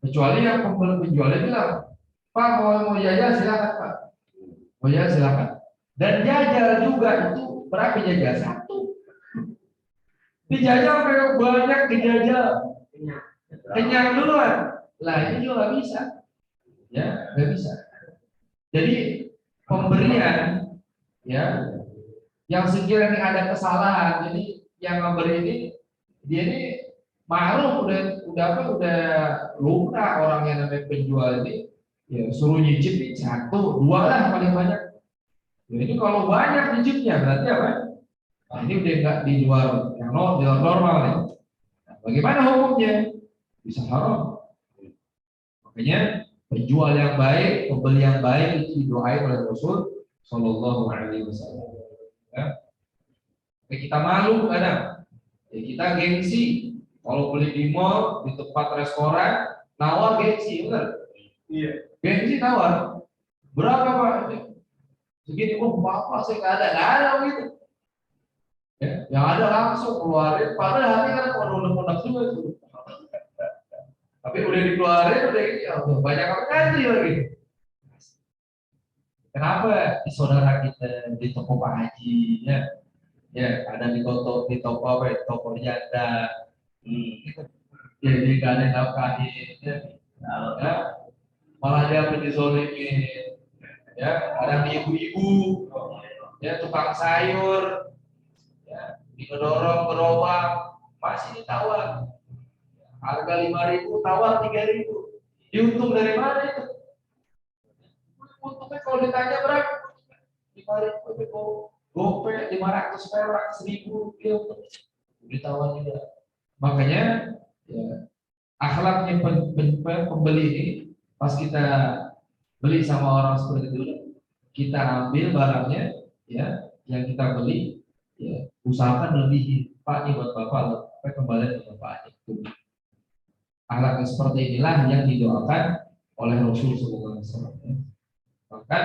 Kecuali yang penjualnya bilang, Pak mau jajal silakan Pak, mau jajal silakan. Dan jajal juga itu berapa jajal? Satu. Dijajal kayak banyak dijajal, kenyang duluan. Lah ini juga nggak bisa, ya nggak bisa. Jadi pemberian, ya, yang sekiranya ada kesalahan, jadi yang memberi ini dia ini maklum udah lumrah orang yang namanya penjual ini, ya suruh nyicip nih satu dua lah paling banyak. Ya, ini kalau banyak nyicipnya berarti apa? Nah, ini udah nggak di luar yang normal nih. Nah, bagaimana hukumnya? Bisa haram. Makanya penjual yang baik, pembeli yang baik itu didoain oleh Rasul Shallallahu Alaihi Wasallam. Ya. Kita malu kadang, ya kita gengsi. Kalau beli di mall, di tempat restoran, nawar gengsi, benar? Iya. Gengsi nawar. Berapa Pak? Segini, Bapak saya nggak ada gitu. Ya, yang ada langsung keluarin, padahal hati kan unek-unek juga itu. Tapi udah dikeluarin, udah ini, ya, banyak yang ngantri lagi. Kenapa di saudara kita di toko Pak Haji, ya ada di toko apa? Toko janda, jadi gak ada yang nafkahin, ya, malah dia dizolimin, ya, ada di ibu-ibu, ya tukang sayur, ya, didorong gerobak, masih ditawar, harga 5.000 tawar 3.000, diuntung dari mana itu? Untungnya kalau ditanya berapa? 5.000, gope 500 perak 1.000, dia ditawar juga. Makanya ya, akhlaknya pembeli ini pas kita beli sama orang seperti itu, kita ambil barangnya, ya, yang kita beli, ya, usahakan lebih Pak nih buat Bapak, sampai kembali ke Bapak itu. Akhlak seperti inilah yang didoakan oleh Rasul Sallallahu Alaihi Wasallam. Bahkan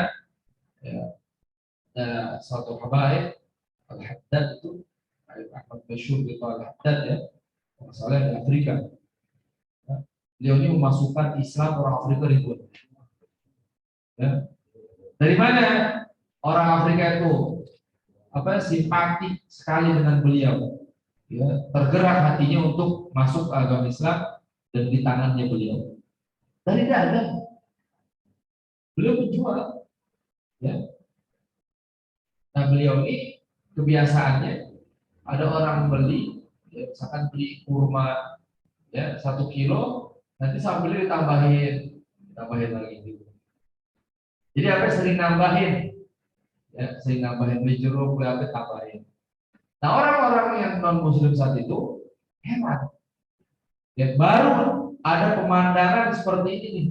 ya, suatu habaib Al-Haddad itu Ahmad Bashir itu Al-Haddad, ya, masalah di Afrika. Ya, beliau ini memasukkan Islam orang Afrika ribuan. Ya. Dari mana orang Afrika itu simpati sekali dengan beliau, ya, tergerak hatinya untuk masuk ke agama Islam dan di tangannya beliau. Dari dagang, beliau menjual, ya. Nah beliau ini kebiasaannya ada orang beli, ya, misalkan beli kurma, ya 1 kilo, nanti sambil ditambahin lagi gitu. Jadi apa sering nambahin, ya sering nambahin beli jeruk, beli apa tambahin. Nah orang-orang yang non muslim saat itu hemat, ya baru ada pemandangan seperti ini nih.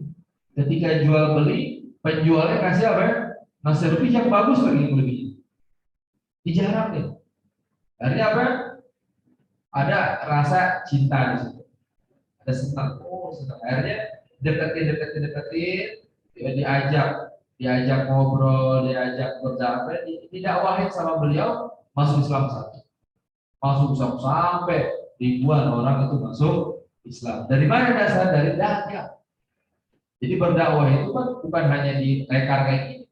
Ketika jual beli, penjualnya kasih apa? Ngasih lebih yang bagus lagi lebih. Dijarang nih. Akhirnya apa? Ada rasa cinta di situ. Ada senang. Akhirnya deketin, ya, diajak ngobrol, diajak berdakwah, didakwahin sama beliau masuk Islam satu. Masuk Islam sampai ribuan orang itu masuk Islam. Dari mana dasar? Dari dakwah. Jadi berdakwah itu kan bukan hanya di rekar kayak gini,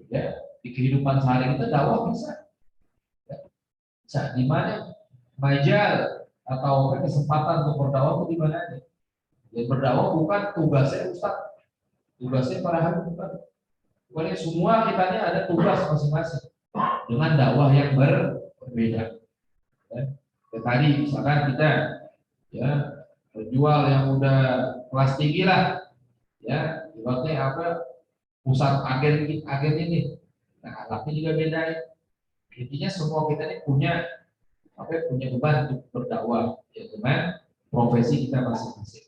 ya, di kehidupan sehari kita dakwah bisa, ya. Bisa di mana majal atau kesempatan untuk berdakwah itu di mana aja. Ya, berdakwah bukan tugasnya Ustaz, tugasnya para habib bukan. Pokoknya semua kita ini ada tugas masing-masing dengan dakwah yang berbeda. Ya. Tadi misalkan kita, ya, penjual yang udah kelas tinggi lah, ya, ibaratnya apa, pusat agen ini, nah anaknya juga beda. Intinya semua kita ini punya beban untuk berdakwah, ya, dengan profesi kita masing-masing.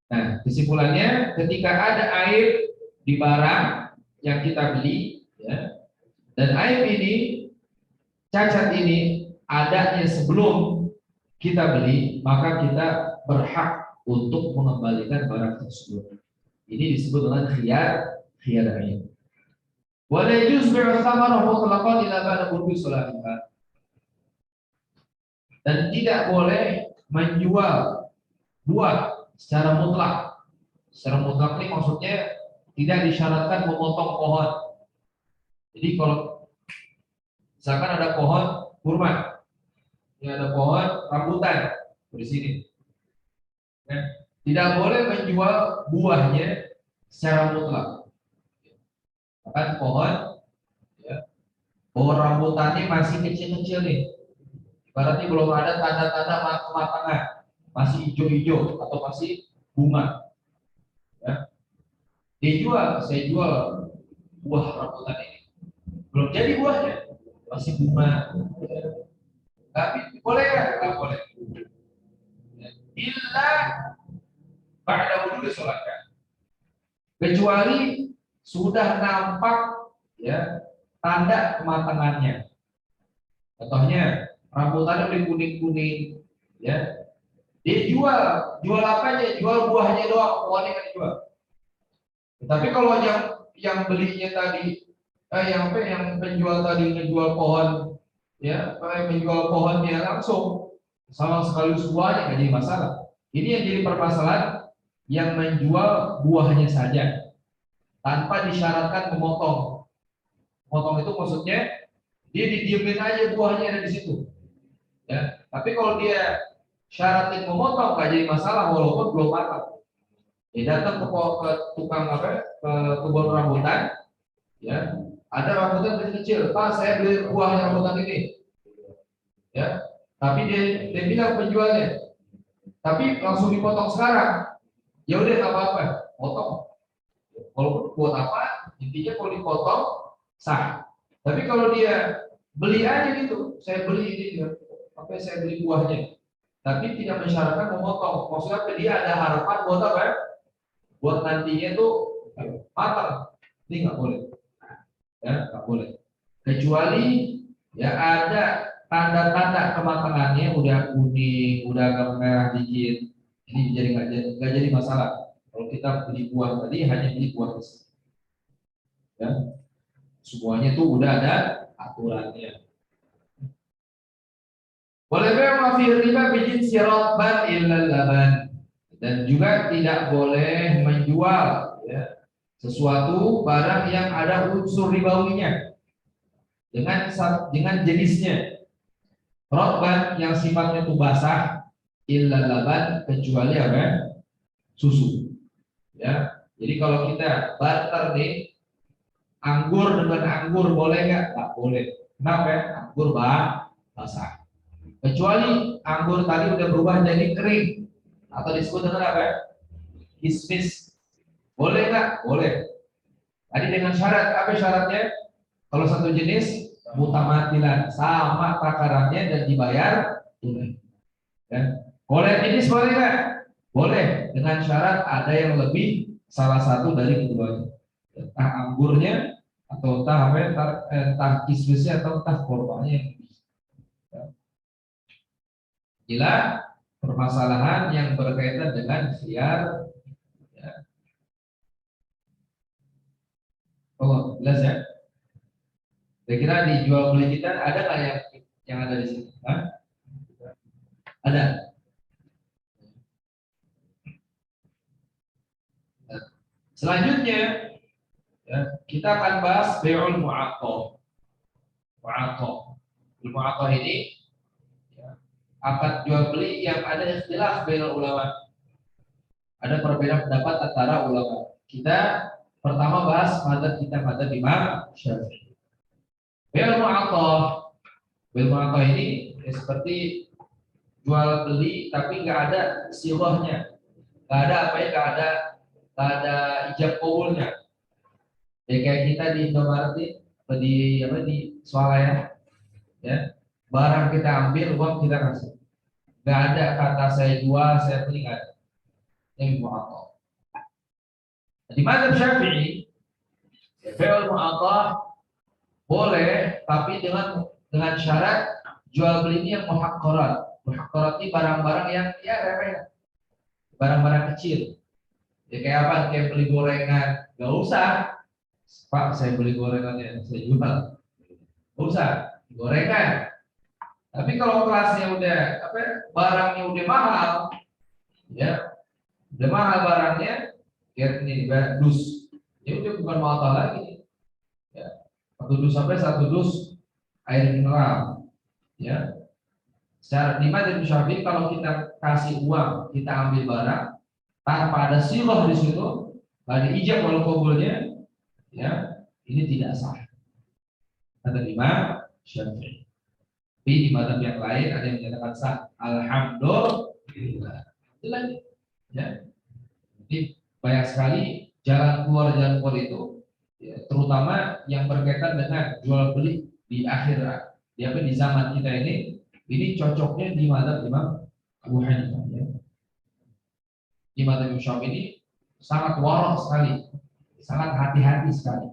Nah, kesimpulannya ketika ada aib di barang yang kita beli, ya, dan aib ini, cacat ini adanya sebelum kita beli, maka kita berhak untuk mengembalikan barang tersebut. Ini disebut dengan khiyar aib. Wa la yajuz bi'u thamarah mutlaqan ila ba'da qurbi salatiha. Dan tidak boleh menjual buah secara mutlak. Secara mutlak ini maksudnya tidak disyaratkan memotong pohon. Jadi kalau misalkan ada pohon kurma. Ini ada pohon rambutan di sini. Ya. Tidak boleh menjual buahnya secara mutlak. Bahkan pohon, ya, pohon rambutannya masih kecil-kecil nih. Berarti belum ada tanda-tanda kematangan, masih hijau-hijau atau masih bunga. Ya. Saya jual buah rambutan ini. Belum jadi buahnya, masih bunga. Tapi boleh nggak boleh. Illa ba'da wudhu sholatkan. Kecuali sudah nampak ya tanda kematangannya. Contohnya rambutannya udah kuning-kuning, ya. Dia jual apa aja? Jual buahnya doang, pohonnya kan dijual. Tapi kalau yang belinya tadi, yang penjual tadi menjual pohon, ya, menjual pohonnya langsung sama sekali buahnya nggak jadi masalah. Ini yang jadi permasalahan yang menjual buahnya saja tanpa disyaratkan memotong. Memotong itu maksudnya dia didiemin aja buahnya ada di situ. Ya, tapi kalau dia syaratin memotong nggak jadi masalah walaupun belum matang. Dia datang ke tukang ke kebun rambutan, ya, ada rambutan kecil-kecil, Pak saya beli buah rambutan ini, ya, tapi dia bilang penjualnya, tapi langsung dipotong sekarang, ya udah nggak apa-apa, potong. Walaupun buat apa, intinya kalau dipotong sah. Tapi kalau dia beli aja gitu, saya beli ini, saya beli buahnya, tapi tidak mensyaratkan memotong. Maksudnya dia ada harapan buat apa? Buat nantinya tuh matang. Ini nggak boleh, ya nggak boleh. Kecuali ya ada tanda-tanda kematangannya udah kuning, udah agak merah dikit. Ini jadi nggak jadi masalah. Kalau kita beli buah tadi hanya beli buah tersebut. Ya, semuanya tuh udah ada aturannya. Boleh fi riba bijin sirotban illal laban, dan juga tidak boleh menjual ya, sesuatu barang yang ada unsur ribawinya dengan jenisnya. Rotban yang sifatnya itu basah, illal laban kecuali apa? Susu. Ya, jadi kalau kita barter nih anggur dengan anggur boleh nggak? Nggak boleh. Kenapa? Anggur basah. Kecuali anggur tadi udah berubah jadi kering atau disebut dengan apa? Kismis. Boleh nggak? Boleh. Tadi dengan syarat, apa syaratnya? Kalau satu jenis mutamatilan sama takarannya dan dibayar tunai. Ya. Boleh jenis boleh nggak? Boleh dengan syarat ada yang lebih salah satu dari keduanya. Entah anggurnya atau entah apa? Entah kismisnya atau entah korbannya yang lebih. Ya. Gila permasalahan yang berkaitan dengan khiyar. Ya. Oh, jelas ya. Kira-kira dijual beli kita ada nggak yang ada di sini? Hah? Ada. Nah, selanjutnya ya, kita akan bahas bai'ul mu'aqqah. Mu'aqqah ini ya, akad jual beli yang ada ikhtilaf bainal ulama. Ada perbedaan pendapat antara ulama. Kita pertama bahas madzhab Imam Syafi'i. Bai'ul mu'aqqah ini ya, seperti jual beli tapi nggak ada sirahnya, nggak ada apa ya, nggak ada ijab kabulnya. Ya kayak kita di Indomaret di swalayan, ya barang kita ambil, uang kita kasih, nggak ada kata saya jual saya beli, nggak ada. Ini mu'aqqah. Di mazhab Syafi'i ya, bai'ul mu'aqqah boleh tapi dengan syarat jual beli ini yang muhaqqarat. Muhaqqarat ini barang-barang yang ya remeh, barang-barang kecil. Ya kayak apa? Kayak beli gorengan, nggak usah. Pak, saya beli gorengan ya, saya jual. Nggak usah gorengan. Tapi kalau kelasnya udah barangnya udah mahal, ya udah mahal barangnya, kayak ini dus, ya udah bukan mahal lagi. Ya, satu dus air mineral. Ya, secara di madzhab Syafi'i kalau kita kasih uang, kita ambil barang tanpa ada sighah di situ, ada ijab wal qabulnya, ya, ini tidak sah. Kata Imam Syafi'i. Tapi di madzhab yang lain ada yang menyatakan sah. Alhamdulillah. Itulah ya. Jadi banyak sekali jalan keluar itu, ya, terutama yang berkaitan dengan jual beli di akhirat. Di zaman kita ini cocoknya di madzhab Imam Abu Hanifah. Ya. Di madzhab Imam Syafi'i ini sangat warok sekali, sangat hati-hati sekali.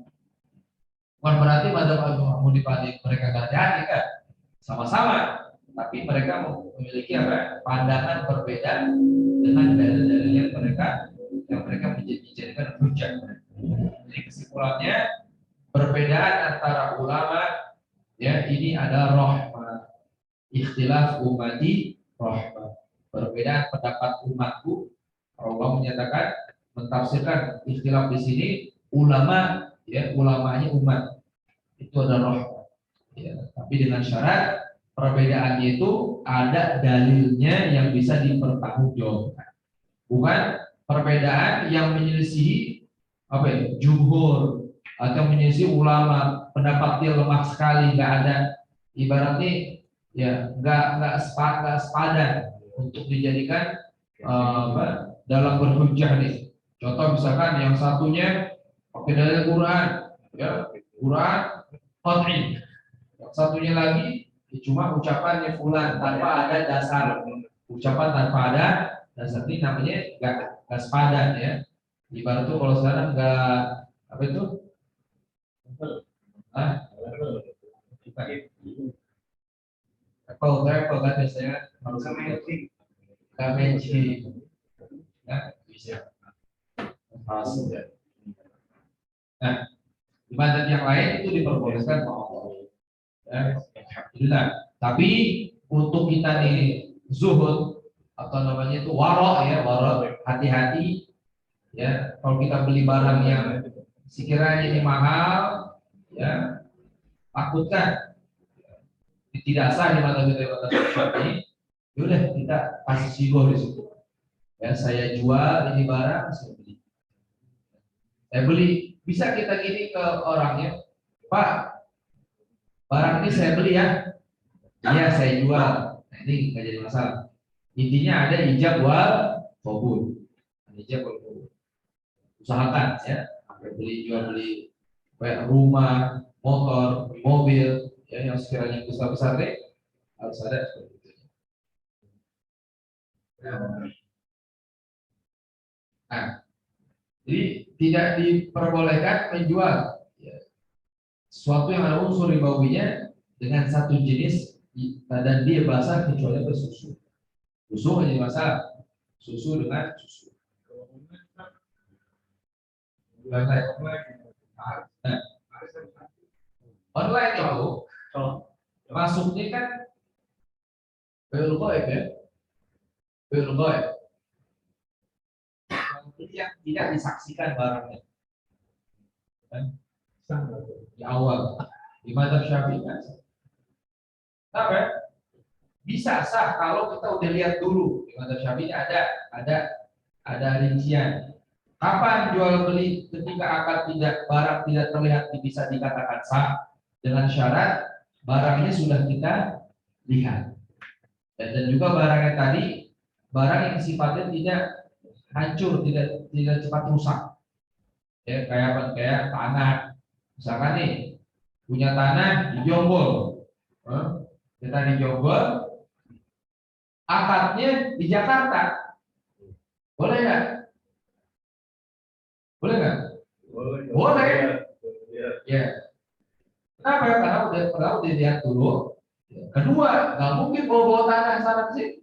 Bukan berarti madzhab Abu Hanifah mereka nggak hati-hati kan? Sama-sama, tapi mereka memiliki pandangan berbeda dengan dalil-dalil yang mereka menjadikan hujah. Jadi kesimpulannya perbedaan antara ulama ya ini ada rahmah, ikhtilaf ummati rahmah. Perbedaan pendapat umatku, Allah menyatakan mentafsirkan ikhtilaf di sini ulama ya ulamanya umat itu ada rahmah. Ya, tapi dengan syarat perbedaannya itu ada dalilnya yang bisa dipertanggungjawabkan. Bukan perbedaan yang menyelisihi jumhur atau menyelisihi ulama pendapatnya lemah sekali, nggak ada ibaratnya ya nggak sepadan untuk dijadikan dalam berhujjah nih. Contoh misalkan yang satunya pakai dalil Quran, ya Quran qat'i. Yang satunya lagi cuma ucapannya fulan tanpa ada dasar, ucapan tanpa ada dasar, ini namanya nggak sepadan ya. Ibarat tuh kalau sekarang nggak apa itu Apple kan biasanya harus nggak matching ya bisa masuk ya. Nah di madzhab yang lain itu diperbolehkan ya, alhamdulillah. Tapi untuk kita nih zuhud atau namanya itu warok ya, warok, hati-hati ya. Kalau kita beli barang yang sekiranya ini mahal ya, takutkan tidak sah di mata kita ini. Yaudah kita kasih sigoh di situ. Ya saya jual ini barang, saya beli. Bisa kita gini ke orangnya, Pak, barang ini saya beli ya, iya saya jual. Nah, ini nggak jadi masalah. Intinya ada ijab wal qabul. Ijab wal qabul. Usahakan ya, jual beli kayak rumah, motor, mobil, ya yang sekiranya besar deh harus ada seperti itu. Nah, jadi tidak diperbolehkan menjual sesuatu yang ada unsur ribawinya dengan satu jenis dan dia basah kecuali bersusu. Susu hanya masalah. Susu dengan susu. Nah, online itu masuknya kan bil ghaib ya. Bil ghaib. Yang tidak disaksikan barangnya. Di awal di madzhab Syafi'i kan. Tapi bisa sah kalau kita udah lihat dulu di madzhab Syafi'i ada rincian. Kapan jual beli ketika barang tidak terlihat bisa dikatakan sah dengan syarat barangnya sudah kita lihat. Dan juga barangnya tadi barang yang sifatnya tidak hancur, tidak cepat rusak. Ya, kayak tanah. Misalkan nih punya tanah di Jonggol. Kita di Jonggol, akadnya di Jakarta. Boleh nggak? Boleh nggak? Boleh. Ya. Kenapa? Karena udah dilihat dulu. Kedua, nggak mungkin bawa tanah sana sih.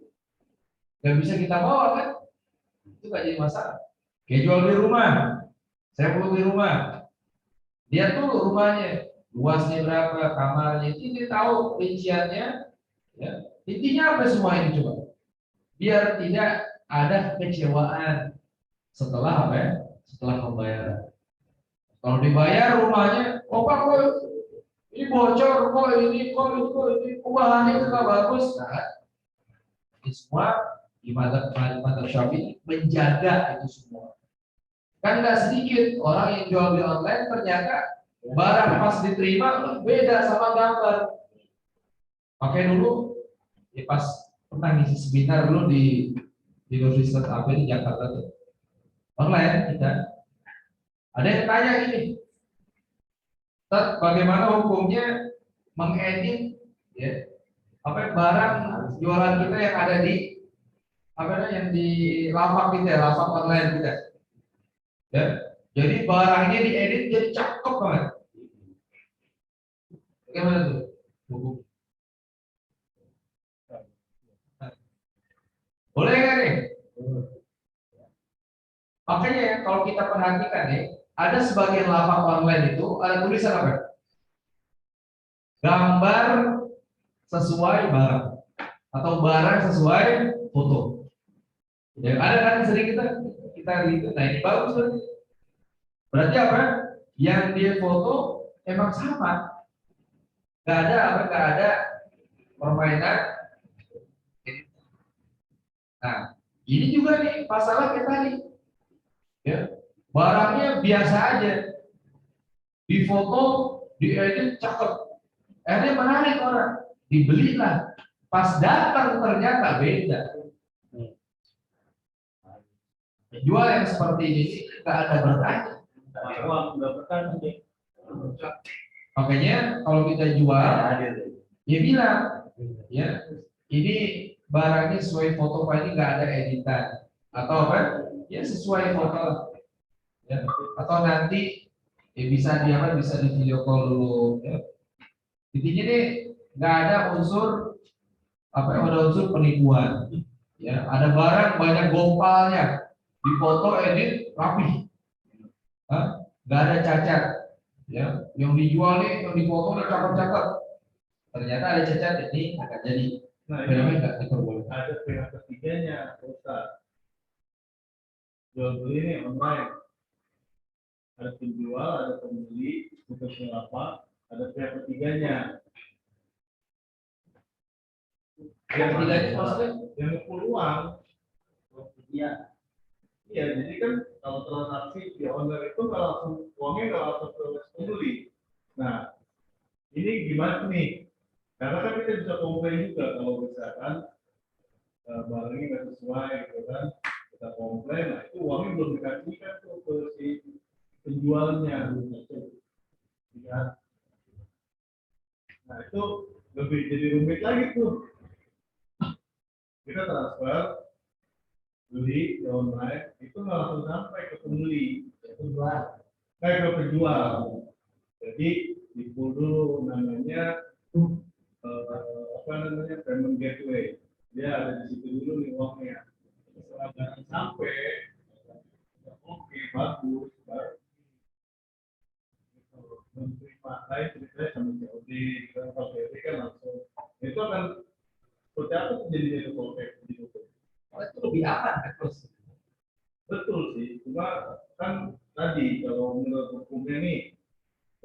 Nggak bisa kita bawa kan? Itu nggak jadi masalah. Kayak jual di rumah. Saya perlu di rumah. Lihat tuh rumahnya, luasnya berapa, kamarnya, ini tahu rinciannya. Ya. Intinya apa semua ini coba? Biar tidak ada kekecewaan setelah apa ya? Setelah pembayaran. Kalau dibayar rumahnya, Pak, Ini bocor kok ini bahannya itu nggak bagus. Nah, ini semua di madzhab Syafi'i menjaga itu semua. Kan nggak sedikit orang yang jual beli online ternyata barang pas diterima beda sama gambar. Pakai dulu, ya pas pernah ngisi seminar dulu di Universitas AB di Jakarta tuh online kita ada yang tanya gini, Tad, bagaimana hukumnya mengedit ya apa barang jualan kita yang ada di apa namanya yang di lapak kita, lapak online kita, ya. Jadi barangnya diedit jadi cakep banget. Bagaimana tuh? Hukum. Boleh nggak nih? Makanya ya, kalau kita perhatikan nih, ada sebagian lapak online itu ada tulisan apa? Gambar sesuai barang atau barang sesuai foto. Ya ada kan sering kita gitu. Nah ini bagus berarti. Berarti apa? Yang dia foto emang sama. Gak ada permainan. Nah ini juga nih masalah kayak tadi. Ya, barangnya biasa aja, difoto, diedit cakep, akhirnya menarik orang, dibelilah. Pas datang ternyata beda. Jual yang seperti ini nggak ada berkahnya. Makanya kalau kita jual, ya bilang, ya ini barangnya sesuai foto, Pak, ini nggak ada editan atau apa? Ya sesuai foto, ya. Atau nanti ya bisa bisa di video call dulu. Ya. Intinya nih nggak ada unsur ada unsur penipuan. Ya, ada barang banyak gopalnya, dipoto edit rapi, nggak ada cacat. Ya, yang dijual nih, yang dipoto nih cakep-cakep. Ternyata ada cacat, ini akan jadi. Nah, ini nggak diperbolehkan. Ada pihak ketiganya, Ustaz. Jual beli ini online. Ada penjual, ada pembeli, bukan apa, ada pihak ketiganya. Yang ketiganya maksudnya? Yang peluang. Iya. Iya, jadi kan kalau transaksi di online itu nggak langsung uangnya nggak langsung ke pembeli. Nah, ini gimana nih? Karena kan kita bisa komplain juga kalau misalkan barangnya nggak sesuai, gitu kan? Kita komplain, nah itu uangnya belum dikasihkan tuh ke si penjualnya, gitu. Ya. Nah itu lebih jadi rumit lagi tuh. Kita transfer beli di online itu nggak langsung sampai ke pembeli, ke penjual. Jadi di pool dulu namanya payment gateway. Dia ada di situ dulu nih uangnya. Setelah barang sampai, oke bagus, baru menerima. Lain ceritanya sama COD, kalau COD kan langsung. Itu akan seperti apa jadi kalau kayak gitu? Itu lebih aman kan terus. Betul sih, cuma kan tadi kalau menurut hukumnya nih,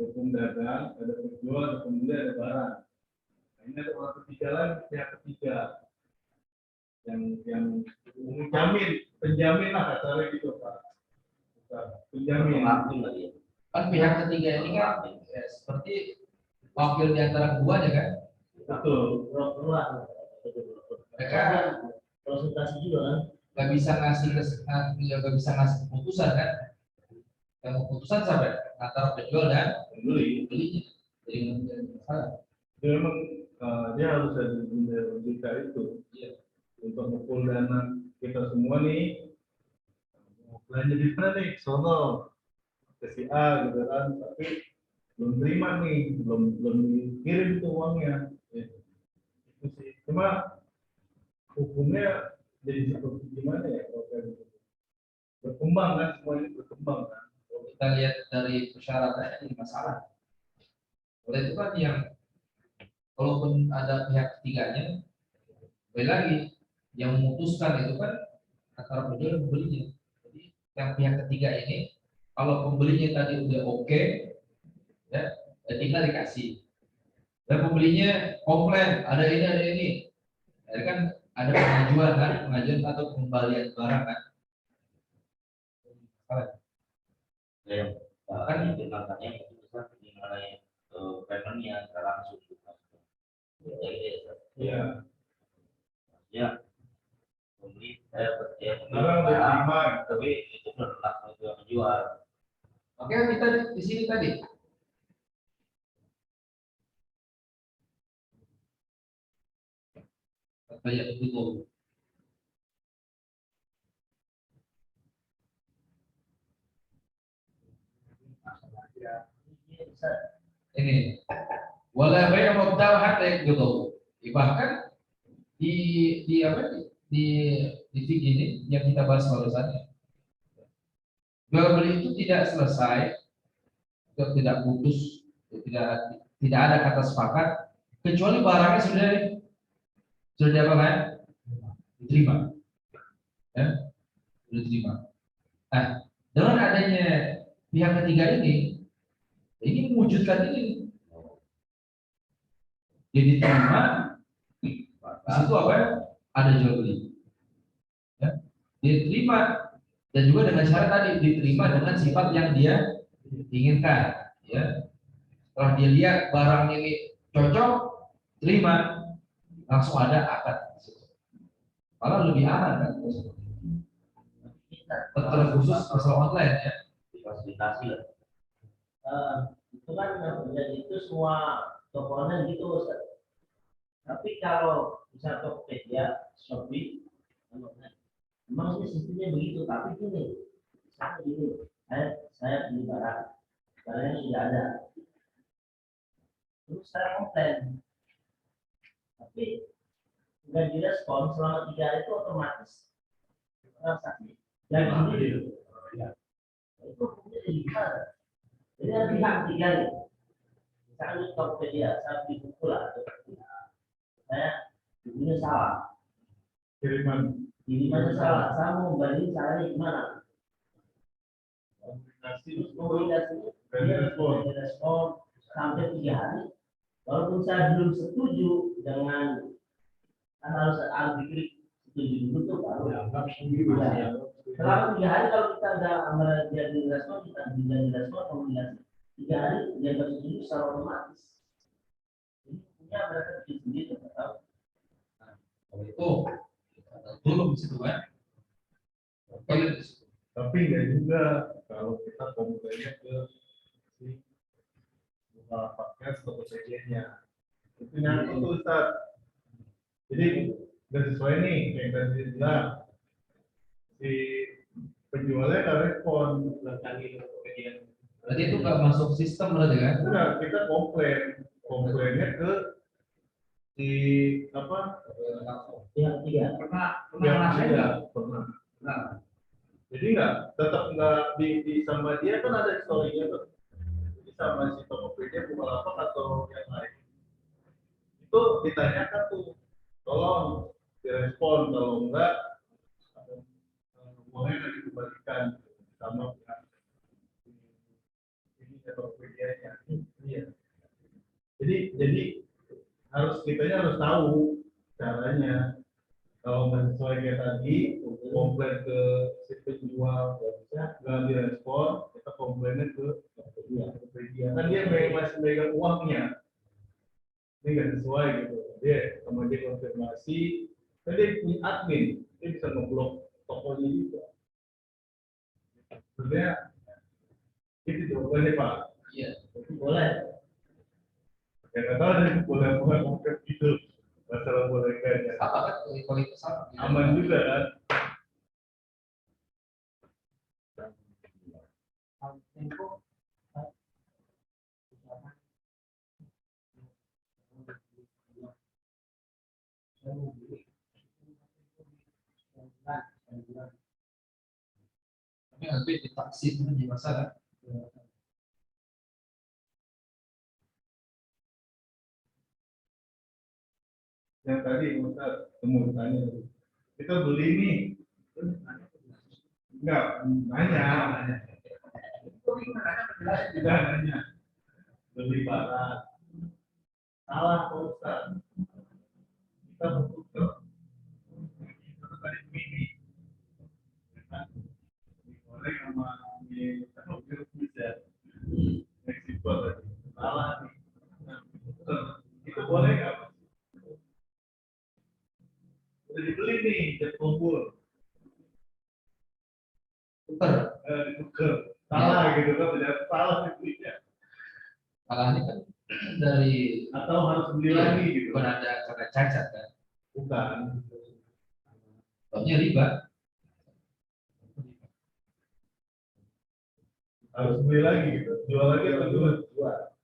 hukum dagang ada penjual, ada pembeli, ada barang. Nah, ini ada orang ketiga lagi, pihak ketiga yang menjamin, penjamin lah kasarnya gitu Pak. Penjamin. Kan pihak ketiga ini kan ya, seperti wakil di antara keduanya kan. Betul. Mereka konsultasi juga kan. Nggak bisa ngasih keputusan kan. Yang keputusan sampai antara penjual dan pembeli. Jadi masalah. Dia memang dia harus ada benda itu. Iya. Untuk mengepul dana kita semua nih, belanja di mana nih? Sono ke si A gitu kan, tapi belum terima nih, belum dikirim tuh uangnya. Ya. Itu sih. Cuma hukumnya jadi seperti gimana ya kalau kayak gitu? Berkembang kan, semua ini berkembang kan. Kalau kita lihat dari persyaratannya ini masalah. Oleh itu kan yang kalaupun ada pihak ketiganya, kembali lagi yang memutuskan itu kan antara penjual dan pembelinya. Jadi yang pihak ketiga ini, kalau pembelinya tadi udah oke, ya tinggal dikasih. Dan pembelinya komplain, ada ini, ada ini. Ya kan ada pengajuan kan, pengajuan atau pengembalian barang kan. yang kan tindakannya itu bisa dinilai paymentnya secara langsung. Iya. Ya, pembeli saya percaya Barang diterima, tapi itu belum langsung juga menjual. Oke, kita di sini tadi. Kayak itu. Ini wala bai'u mubtala hatta yakdudu. Bahkan di apa di fikih ini yang kita bahas barusan, jual beli itu tidak selesai, tidak putus, tidak ada kata sepakat kecuali barangnya sudah apa kan? Diterima, ya, sudah diterima. Nah, dengan adanya pihak ketiga ini mewujudkan ini, jadi diterima, di situ apa? Ada jual beli, ya, diterima dan juga dengan syarat tadi diterima dengan sifat yang dia inginkan, ya. Setelah dia lihat barang ini cocok, terima, langsung ada akad. Malah lebih aman kan? Terkhusus masalah online ya. Difasilitasi lah. Itu kan yang itu semua toko online gitu Ustaz. Tapi kalau bisa Tokopedia, Shopee, memang sih sistemnya begitu. Tapi gini, misalnya gini, saya beli barangnya sudah ada, terus saya komplain, tapi nggak direspon selama 3 hari itu otomatis transaksi jadi ini itu punya gimana? Jadi ada pihak ketiga nih, misalnya Tokopedia, saya beli buku lah, saya bukunya salah, kiriman salah, saya mau banding caranya gimana? Komunikasinya dia respon sampai 3 hari, walaupun saya belum setuju dengan kan harus diklik setuju dulu tuh baru dianggap sendiri. Selama 3 hari kalau kita udah dia direspon, kita direspon komunikasi 3 hari dia nggak setuju secara otomatis. Ini punya mereka bikin sendiri tahu. Kalau itu belum situ kan? Tapi nggak juga kalau kita komplainnya ke si Bukalapak atau Tokopedia-nya. Itu nyangkut tuh Ustaz. Jadi nggak sesuai nih yang tadi bilang, si penjualnya nggak respon lagi Tokopedia. Berarti itu nggak masuk sistem berarti kan? Enggak, kita komplainnya ke si apa? Yang ketiga pernah. Nah, jadi tetap nggak di sama dia kan ada historinya tuh. Jadi sama si Tokopedia, Bukalapak atau yang lain itu ditanyakan tuh, tolong direspon, kalau enggak uangnya akan dikembalikan sama pihak ini Tokopedia-nya. Iya. Jadi harus harus tahu caranya. Kalau nggak sesuai kayak tadi, komplain ke si penjual nggak direspon, kita komplainnya ke Tokopedia. Kan dia masih megang uangnya, ini nggak sesuai gitu. Dia konfirmasi, kan dia punya admin, dia bisa ngeblok tokonya juga. Sebenarnya itu boleh Pak. Iya. Boleh. Ya nggak tahu deh boleh mungkin gitu. Masalah boleh kayaknya. Apa kan kalau itu sama? Aman juga kan? Tapi lebih ditaksin di masalah. Yang tadi Ustaz temu tanya, kita beli nih, enggak nanya. Tidak nanya, beli barang, Salah Pak Ustaz. Kita bertukar. Kita tadi begini. Digoreng sama mie tahu bisa fleksibel tadi. Salah nih. Itu boleh nggak? Udah dibeli nih, jet kumpul. Tuker. Ditukar. Salah gitu kan, ternyata salah dibelinya. Salahnya kan dari Atau harus beli lagi gitu. bukan ada karena cacat kan. Bukan. Soalnya riba. Harus beli lagi gitu. Jual lagi atau jual? Jual.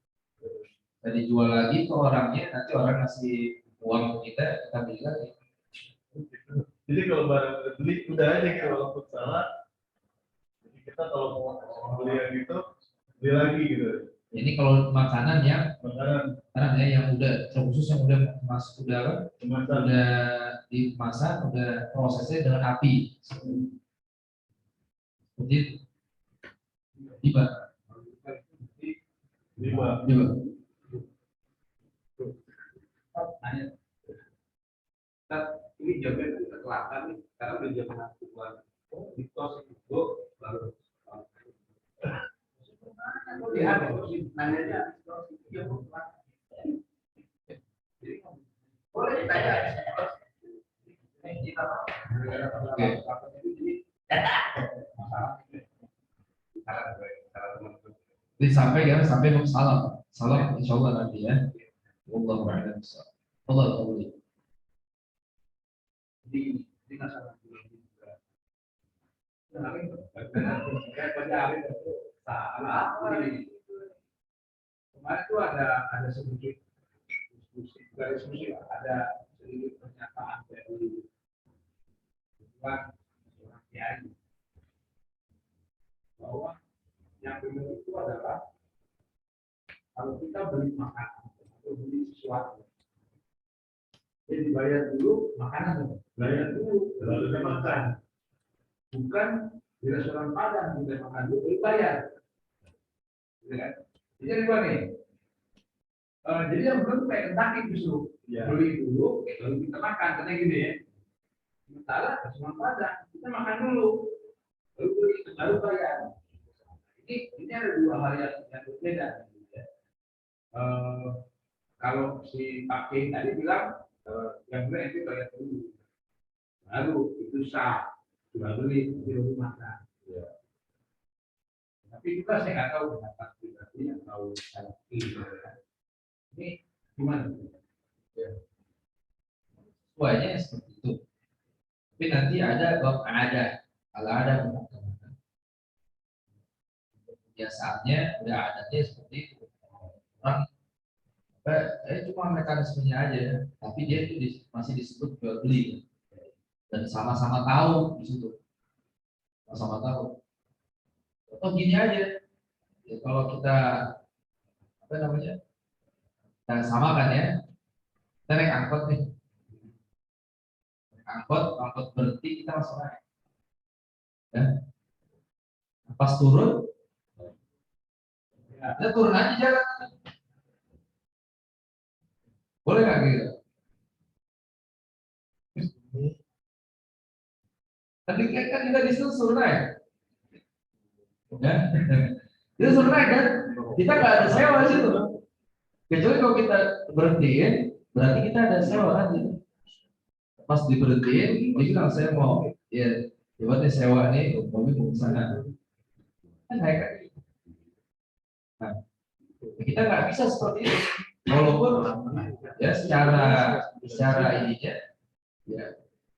Tadi jual lagi ke orangnya, nanti orang ngasih uang ke kita beli lagi. Jadi kalau barang udah beli, udah aja gitu walaupun salah. Jadi kita kalau mau beli yang gitu, beli lagi gitu. Ini kalau makanan yang Makanan yang udah khusus yang udah kemasan. udah dimasak, udah prosesnya dengan api. Seperti riba. Riba. Riba. Ini jamnya kelihatan nih, karena udah jam bulan. Oh, di tos itu baru. Lihat, nanya boleh ditanya. Jadi sampai salam insya Allah nanti ya. Allah a'lam bishawab. Allah taala. Di masalah juga. Kemarin itu ada sedikit diskusi, ada sedikit pernyataan dari orang kiai bahwa yang benar itu adalah kalau kita beli makanan atau beli sesuatu, jadi bayar dulu makanan, bayar dulu baru kita makan, bukan di restoran Padang kita makan dulu baru bayar, gitu kan? Jadi riba nih. Jadi yang benar kayak Kentucky justru beli dulu baru kita makan, karena gini ya. Sementara restoran Padang kita makan dulu baru beli baru bayar. Ini ada dua hal yang berbeda. Kalau si Pak King tadi bilang yang benar itu bayar dulu, baru itu sah, sudah beli di rumah makan. Ya. Tapi juga saya nggak tahu pendapat pribadi atau saya ini gimana? Ya. Semuanya seperti itu. Tapi nanti ada bab kalau ada biasanya udah adatnya seperti itu. Orang cuma mekanismenya aja, tapi dia itu masih disebut jual beli dan sama-sama tahu di situ, sama-sama tahu. Atau gini aja, ya, kalau kita kita samakan ya, kita naik angkot nih, angkot berhenti kita masuk naik, ya. Pas turun, kita turun aja jalan. Boleh nggak gitu? Tadi kan kita disuruh suruh naik, ya? Kita suruh naik kan? Kita nggak ada sewa di situ, kecuali kalau kita berhentiin, berarti kita ada sewa kan? Pas diberhentiin, dia bilang saya mau, ya, coba sewa nih, mobil mau ke sana, kan naik kan? Nah, kita nggak bisa seperti itu. Walaupun ya secara ininya ya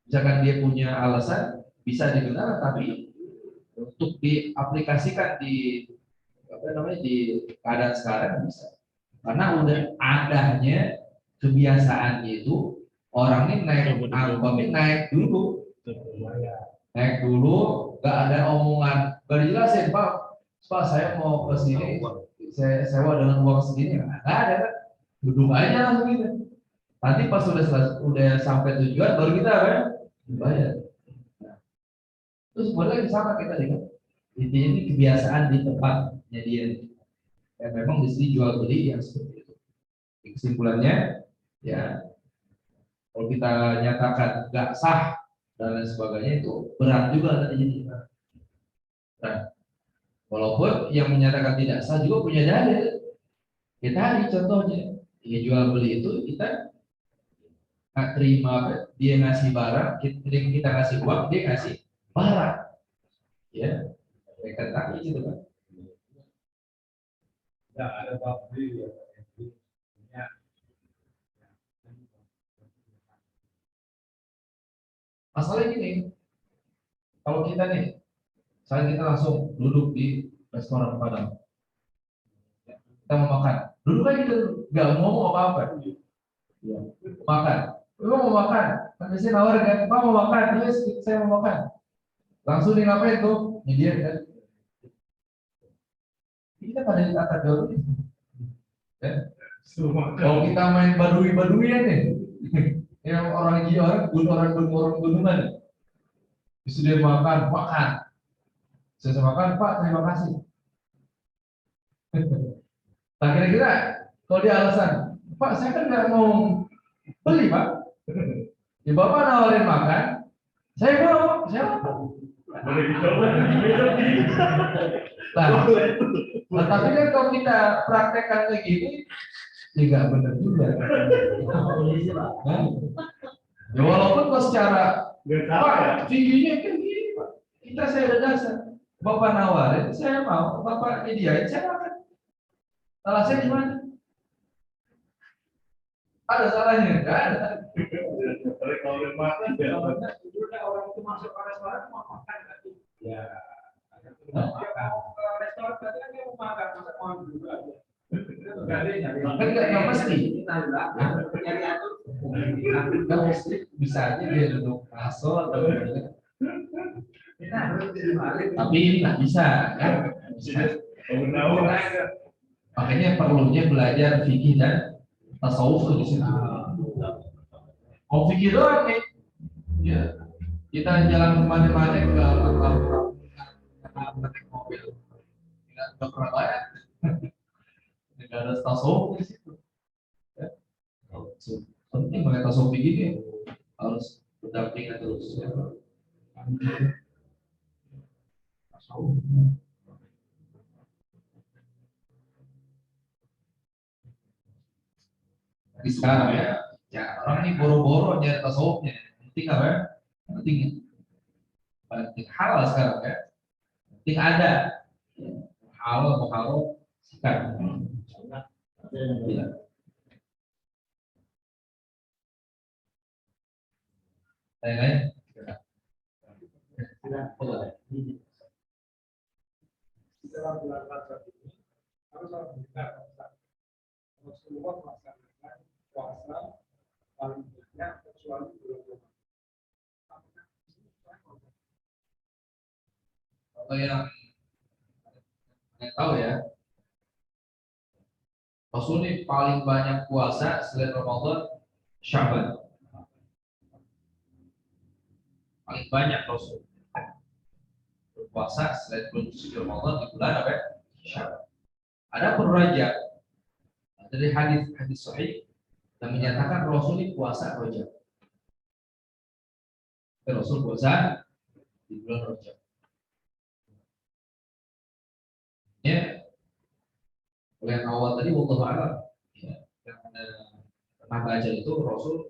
misalkan dia punya alasan bisa dibenar, tapi untuk diaplikasikan di di keadaan sekarang bisa, karena udah adanya kebiasaan itu orang ini naik angkot ini naik dulu nggak ada omongan, nggak dijelasin Pak saya mau ke sini saya sewa dengan uang segini, nggak ada kan, duduk aja langsung gitu. Nanti pas udah sampai tujuan baru kita bayar. Nah, terus boleh sama kita lihat. Intinya ini kebiasaan di tempatnya dia. Ya memang di sini jual beli yang seperti itu. Kesimpulannya, ya kalau kita nyatakan nggak sah dan lain sebagainya itu berat juga nanti jadi. Nah, walaupun yang menyatakan tidak sah juga punya dalil. Kita tadi contohnya, ya jual beli itu kita nggak terima, dia ngasih barang, kita ngasih uang, dia ngasih barang, ya mereka tadi gitu kan. Ya, ada pabrik ya. Masalahnya gini, kalau kita nih, kita langsung duduk di restoran Padang, kita mau makan, duduk aja gitu, nggak ngomong apa-apa, ya. Makan, lu mau makan, kan biasanya nawar kan, Pak mau makan, yes, saya mau makan, langsung nih ngapain tuh, media kan, kita pada akan jauh, ya. Kalau kita main badui-baduian nih, yang orang gila, orang gunungan, disuruh makan, saya makan, Pak, terima kasih. Nah kira-kira kalau dia alasan, Pak saya kan nggak mau beli Pak, ya Bapak nawarin makan, saya mau, saya mau. Boleh dicoba. Nah, tapi kan kalau kita praktekkan kayak gini, ya nggak benar juga. Nah, ya walaupun kalau secara Pak, tingginya kan gini Pak, saya ada dasar. Bapak nawarin, saya mau. Bapak nyediain, saya makan. Salah saya di mana? Ada salahnya? Enggak ada. Kalau udah makan, ya. Orang itu masuk ke restoran mau makan berarti. Ya. Makan. Restoran berarti kan dia mau makan, masa mau juga aja. Kan nggak mesti. Nyari atur. Nggak mesti. Bisa aja dia duduk kaso atau tapi ini nggak bisa kan? Bisa. Makanya perlunya belajar fikih dan tasawuf di situ. Oh fikih doang nih. Ya. Kita jalan kemana-mana ke mobil, nggak pernah bayar. Nggak ada tasawuf di situ. Ya. Penting pakai tasawuf begini harus berdampingan terus. Ya. Tasawuf. Di sekarang ya orang ini boro-boro nyari tasawufnya, penting apa ya? Penting halal sekarang ya, penting ada halal mau halal sekarang. Ya. Lain-lain. Dalam bulan Rajab ini harus semua melaksanakan puasa paling banyak kecuali bulan Ramadan. Kalau yang tahu ya, Rasul ini paling banyak puasa selain Ramadan, Sya'ban. Paling banyak Rasul berpuasa selain bulan suci Ramadan di bulan apa? Sya'ban. Ada pun Rajab dari hadis sahih yang menyatakan Rasul ini puasa Rajab. Rasul puasa di bulan Rajab. Ya, oleh yang awal tadi wallahu a'lam, ya, yang pernah baca itu Rasul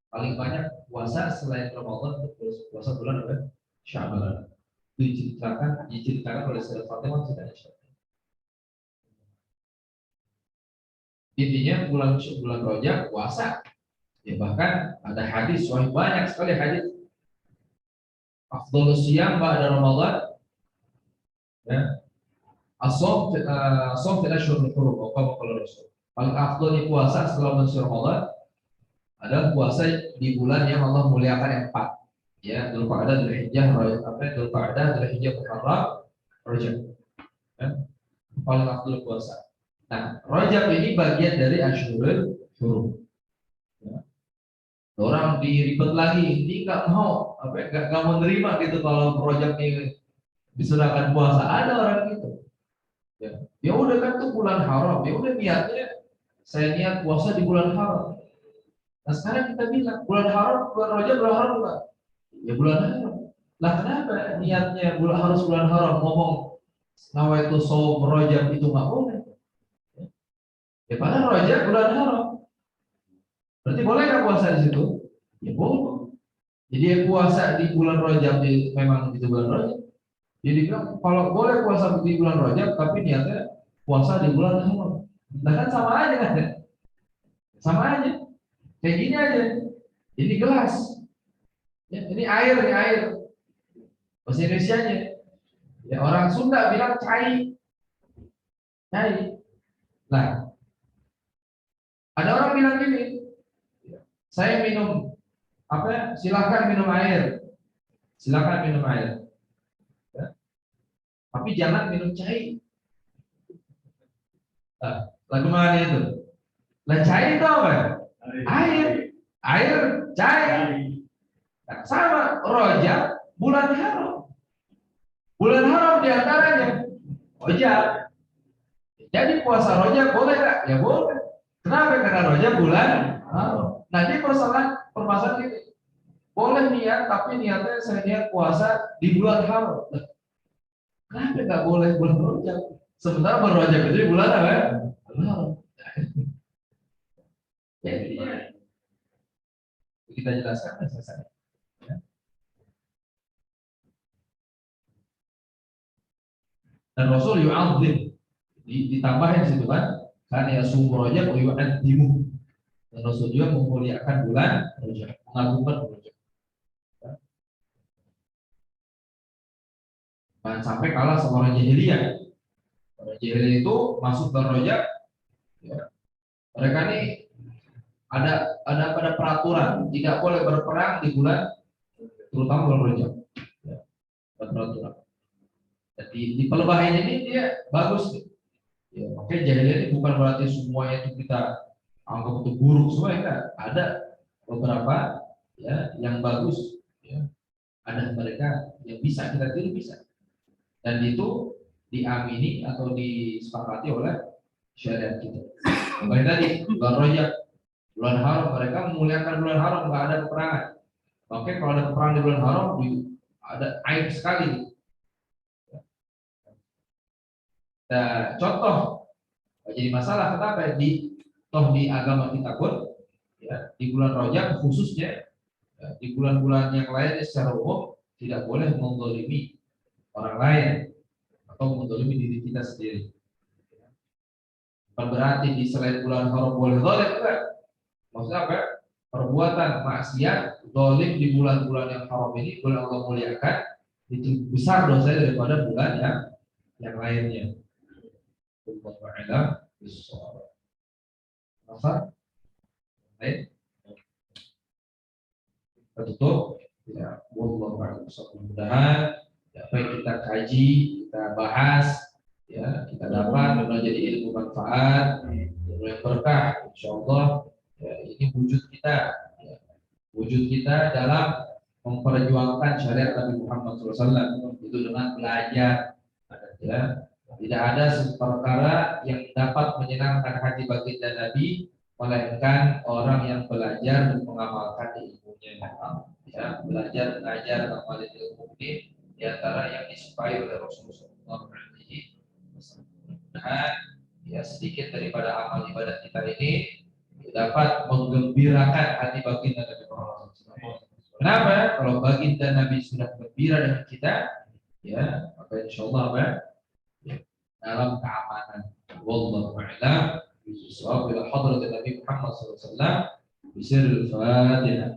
paling banyak puasa selain Ramadan itu puasa bulan apa? Sya'ban. Diceritakan oleh Sayyid Fatimah tidak Sya'ban. Intinya bulan Rajab puasa. Ya bahkan ada hadis, banyak sekali hadis. Afdhalus siyam ba'da Ramadan. Ya. As-shaum fil ashhuril hurum, kalau Rasul. Paling afdhalnya puasa setelah bulan Ramadan adalah puasa di bulan yang Allah muliakan yang 4. Ya, Dzulqa'dah, Dzulhijjah, Dzulqa'dah, Dzulhijjah, Muharram, Rajab. Ya. Paling afdal puasa. Nah, Rajab ini bagian dari Ashhurul Hurum. Ya. Orang diribet lagi, ini nggak mau, nggak mau nerima gitu kalau Rajab ini disunahkan puasa. Ada orang gitu. Ya udah kan tuh bulan haram, ya udah niatnya saya niat puasa di bulan haram. Nah sekarang kita bilang bulan haram, bulan Rajab, bulan haram bukan? Ya bulan haram. Lah kenapa niatnya harus bulan haram? Ngomong nawaitu shaum Rajab itu nggak boleh. Ya padahal Rajab bulan haram. Berarti boleh nggak puasa di situ? Ya boleh. Jadi puasa di bulan Rajab memang itu bulan Rajab. Jadi bilang kalau boleh puasa di bulan Rajab tapi niatnya puasa di bulan haram. Nah kan sama aja kan? Sama aja. Kayak gini aja. Ini gelas. Ya, ini air. Bahasa Indonesianya. Ya, orang Sunda bilang cai. Cai. Nah, ada orang bilang gini, saya minum apa ya? Silahkan minum air. Silakan minum air. Ya. Tapi jangan minum cai. Nah, lagu mana itu? Lah cai itu apa? Air, cai. Nah, sama Rajab bulan haram. Bulan haram diantaranya Rajab. Jadi puasa Rajab boleh nggak? Ya boleh. Kenapa? Karena Rajab bulan haram. Nah ini permasalahan ini. Boleh niat, tapi niatnya saya niat puasa di bulan haram. Kenapa nggak boleh bulan Rajab? Sementara bulan Rajab itu di bulan apa? Haram. Jadi kita jelaskan dan selesai. Dan Rasul yu'adzim ditambahin situ kan karena ya sumur Rajab yu'adzimu. Dan Rasul juga memuliakan bulan Rajab, mengagungkan bulan Rajab. Jangan sampai kalah sama orang jahiliyah. Orang jahiliyah itu masuk bulan Rajab, ya, mereka ini ada peraturan tidak boleh berperang di bulan, terutama bulan Rajab. Ya, peraturan. Jadi di pelbahin ini dia bagus. Ya, makanya jahiliyah ini bukan berarti semuanya itu kita anggap itu buruk semua, enggak. Ada beberapa ya yang bagus. Ya. Ada mereka yang bisa kita tiru bisa. Dan itu diamini atau disepakati oleh syariat kita. Seperti tadi bulan Rajab, bulan haram, mereka memuliakan bulan haram, nggak ada peperangan. Oke, kalau ada peperangan di bulan haram, ada aib sekali. Nah, contoh jadi masalah kenapa di agama kita pun ya, di bulan Rajab khususnya ya, di bulan-bulan yang lain secara umum tidak boleh menzalimi orang lain atau menzalimi diri kita sendiri. Bukan berarti di selain bulan haram boleh zalim, enggak. Maksudnya apa? Perbuatan maksiat zalim di bulan-bulan yang haram ini, bulan Allah muliakan, itu besar dosanya daripada bulan yang lainnya. Wallahu a'lam bishawab. Apa? Baik. Kita tutup. Ya, wallahu a'lam bishawab. Mudah-mudahan apa yang kita kaji, kita bahas, ya, kita dapat menjadi ilmu manfaat, ilmu yang berkah. Insyaallah, ya, ini wujud kita, ya, wujud kita dalam memperjuangkan syariat Nabi Muhammad SAW itu dengan belajar, ya. Tidak ada perkara yang dapat menyenangkan hati baginda Nabi melainkan orang yang belajar dan mengamalkan ilmunya. Ya, belajar, mengajar, mengamalkan ilmu ini di antara yang disukai oleh Rasulullah SAW. Mudah-mudahan ya sedikit daripada amal ibadah kita ini dapat menggembirakan hati baginda Nabi Muhammad SAW. Kenapa? Kalau baginda Nabi sudah gembira dengan kita, ya maka insyaallah apa? Dalam keamanan. Wallahu a'lam bishawab. Ila hadrat Nabi Muhammad sallallahu alaihi wasallam bisirul Fatihah.